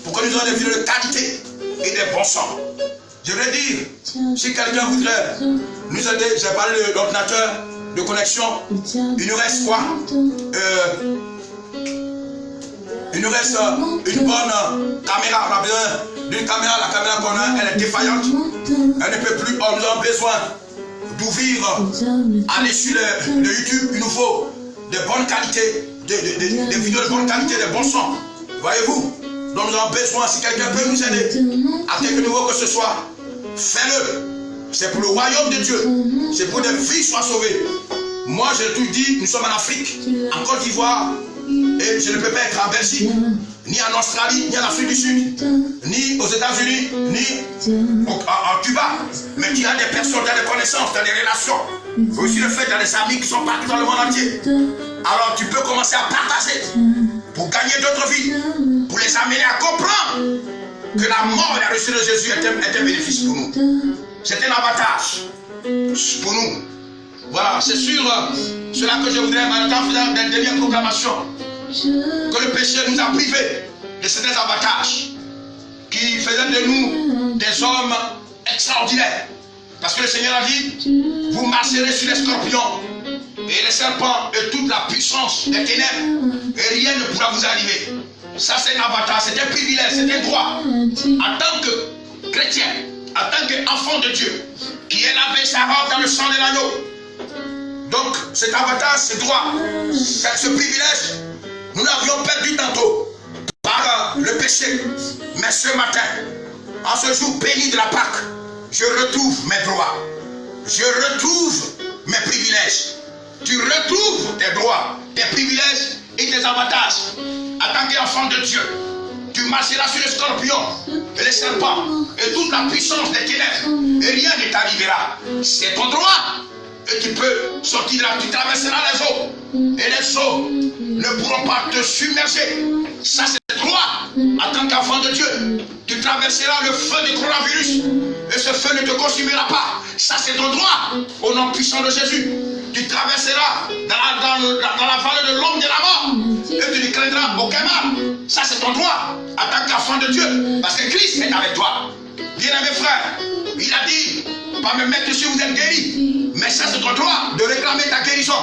Pour que nous ayons des vidéos de qualité et des bons sons. Je veux dire, si quelqu'un voudrait nous aider, j'ai parlé de l'ordinateur de connexion, il nous reste quoi? Il nous reste une bonne caméra. On a besoin d'une caméra. La caméra qu'on a, elle est défaillante. Elle ne peut plus. Oh, nous avons besoin d'ouvrir, aller sur le YouTube. Il nous faut de bonne qualité, des vidéos de bonne qualité, des bons sons. Voyez-vous? Donc nous avons besoin, si quelqu'un peut nous aider, à quelque niveau que ce soit, fais-le. C'est pour le royaume de Dieu. C'est pour que des vies soient sauvées. Moi, je te dis, nous sommes en Afrique, en Côte d'Ivoire, et je ne peux pas être en Belgique, ni en Australie, ni en Afrique du Sud, ni aux États-Unis, ni en Cuba. Mais il y a des personnes, dans des connaissances, dans des relations. Aussi le fait dans des amis qui sont partout dans le monde entier. alors tu peux commencer à partager pour gagner d'autres vies, pour les amener à comprendre que la mort et la résurrection de Jésus est un bénéfice pour nous. C'est un avantage pour nous. Voilà, c'est sur cela que je voudrais maintenant faire des dernières proclamations. Que le péché nous a privés de certains avantages qui faisaient de nous des hommes extraordinaires. Parce que le Seigneur a dit, vous marcherez sur les scorpions et les serpents et toute la puissance des ténèbres et rien ne pourra vous arriver. Ça c'est un avantage, c'est un privilège, c'est un droit. En tant que chrétien, en tant qu'enfant de Dieu, qui est lavé sa robe dans le sang de l'agneau. Donc cet avantage, ce droit, ce privilège, nous l'avions perdu tantôt par le péché. Mais ce matin, en ce jour béni de la Pâque, je retrouve mes droits. Je retrouve mes privilèges. Tu retrouves tes droits, tes privilèges et tes avantages. En tant qu'enfant de Dieu, tu marcheras sur les scorpions et les serpents et toute la puissance des ténèbres et rien ne t'arrivera. C'est ton droit. Et tu peux sortir de là, tu traverseras les eaux. Et les eaux ne pourront pas te submerger. Ça c'est le droit. En tant qu'enfant de Dieu, tu traverseras le feu du coronavirus. Et ce feu ne te consumera pas. Ça c'est ton droit. Au nom puissant de Jésus. Tu traverseras dans la vallée de l'ombre de la mort. Et tu ne craindras aucun mal. Ça c'est ton droit. En tant qu'enfant de Dieu. Parce que Christ est avec toi. Bien-aimé frère, il a dit, pas me mettre si vous êtes guéri. Mais ça c'est ton droit de réclamer ta guérison.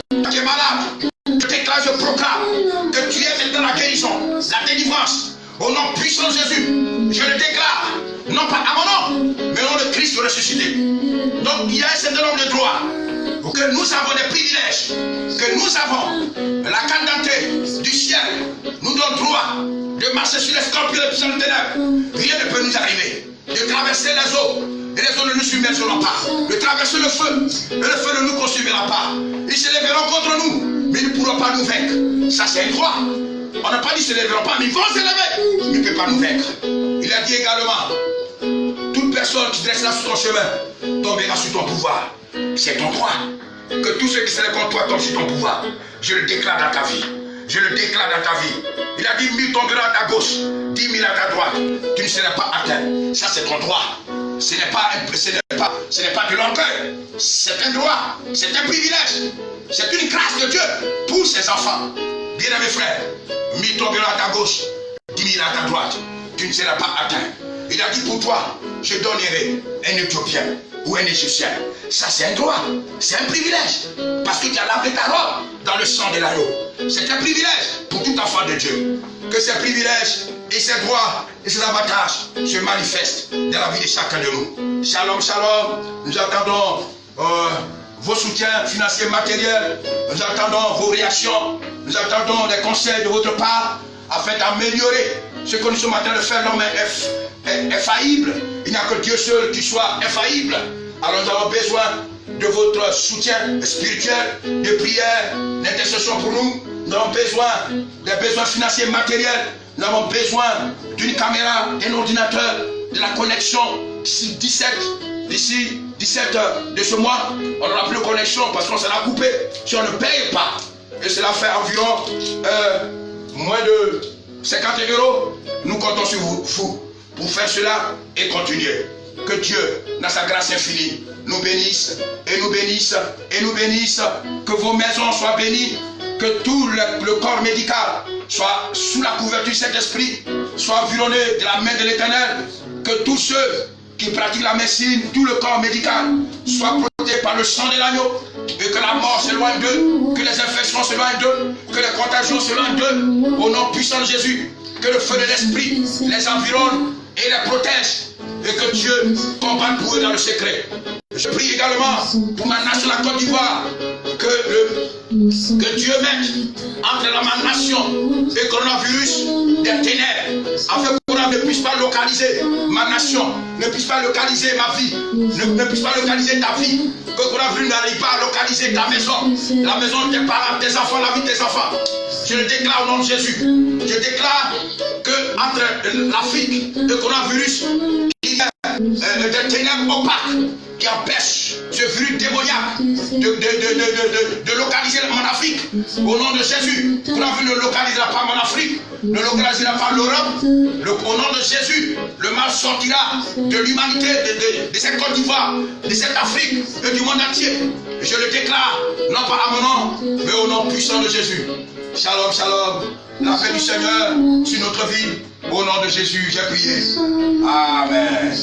Tu es malade. Je déclare, je proclame que tu es maintenant la guérison, la délivrance. Au nom puissant de Jésus, je le déclare. Non pas à mon nom, mais au nom de Christ ressuscité. Donc il y a un certain nombre de droits. Pour que nous avons des privilèges, que nous avons la carte d'identité du ciel, nous donne droit de marcher sur les scorpions et les puissants de ténèbres. Rien ne peut nous arriver. De traverser les eaux, et les eaux ne nous submergeront pas. De traverser le feu, et le feu ne nous consumera pas. Ils se lèveront contre nous, mais ils ne pourront pas nous vaincre. Ça c'est un droit. On n'a pas dit qu'ils ne se lèveront pas, mais ils vont se lever. Ils ne peuvent pas nous vaincre. Il a dit également, toute personne qui dressera sur ton chemin tombera sur ton pouvoir. C'est ton droit. Que tous ceux qui seraient contre toi tombent sur ton pouvoir. Je le déclare dans ta vie. Je le déclare dans ta vie. Il a dit 1000 tomberont à ta gauche, 10 000 à ta droite. Tu ne seras pas atteint. Ça c'est ton droit. Ce n'est pas de l'orgueil. C'est un droit. C'est un privilège. C'est une grâce de Dieu pour ses enfants. Bien-aimés frères, 1000 tomberont à ta gauche, 10 000 à ta droite. Tu ne seras pas atteint. Il a dit pour toi, je donnerai un Éthiopien ou un Égyptien. Ça c'est un droit, c'est un privilège. Parce que tu as lavé ta robe dans le sang de l'agneau. C'est un privilège pour tout enfant de Dieu. Que ces privilèges et ces droits et ces avantages se manifestent dans la vie de chacun de nous. Shalom, shalom. Nous attendons vos soutiens financiers, matériels. Nous attendons vos réactions. Nous attendons des conseils de votre part afin d'améliorer ce que nous sommes en train de faire. L'homme est faillible. Il n'y a que Dieu seul qui soit infaillible. Alors nous avons besoin de votre soutien spirituel, de prières, d'intercession pour nous. Nous avons besoin des besoins financiers, matériels. Nous avons besoin d'une caméra, d'un ordinateur, de la connexion. D'ici 17 de ce mois, on n'aura plus de connexion parce qu'on sera coupé si on ne paye pas. Et cela fait environ moins de 50 €. Nous comptons sur vous pour faire cela et continuer. Que Dieu, dans sa grâce infinie, nous bénisse et nous bénisse et nous bénisse. Que vos maisons soient bénies. Que tout le corps médical soit sous la couverture du Saint-Esprit, soit environné de la main de l'Éternel. Que tous ceux qui pratiquent la médecine, tout le corps médical, soit protégé par le sang de l'agneau. Et que la mort s'éloigne d'eux, que les infections s'éloignent d'eux, que les contagions s'éloignent d'eux. Au nom puissant de Jésus, que le feu de l'Esprit les environne et les protège. Et que Dieu combatte pour eux dans le secret. Je prie également pour ma nation, la Côte d'Ivoire, que Dieu mette entre ma nation et le coronavirus des ténèbres, afin que ne puisse pas localiser ma nation, ne puisse pas localiser ma vie, ne puisse pas localiser ta vie, que le coronavirus n'arrive pas à localiser ta maison, la maison de tes parents, tes enfants, la vie de tes enfants. Je le déclare au nom de Jésus. Je déclare que entre l'Afrique et le coronavirus, il y a des ténèbres opaques. qui empêche ce virus démoniaque de localiser mon Afrique. Au nom de Jésus, tu ne localiseras pas mon Afrique, ne localisera pas l'Europe. Au nom de Jésus, le mal sortira de l'humanité, de cette Côte d'Ivoire, de cette Afrique et du monde entier. Je le déclare, non pas à mon nom, mais au nom puissant de Jésus. Shalom, shalom. La paix du Seigneur sur notre vie. Au nom de Jésus, j'ai prié. Amen.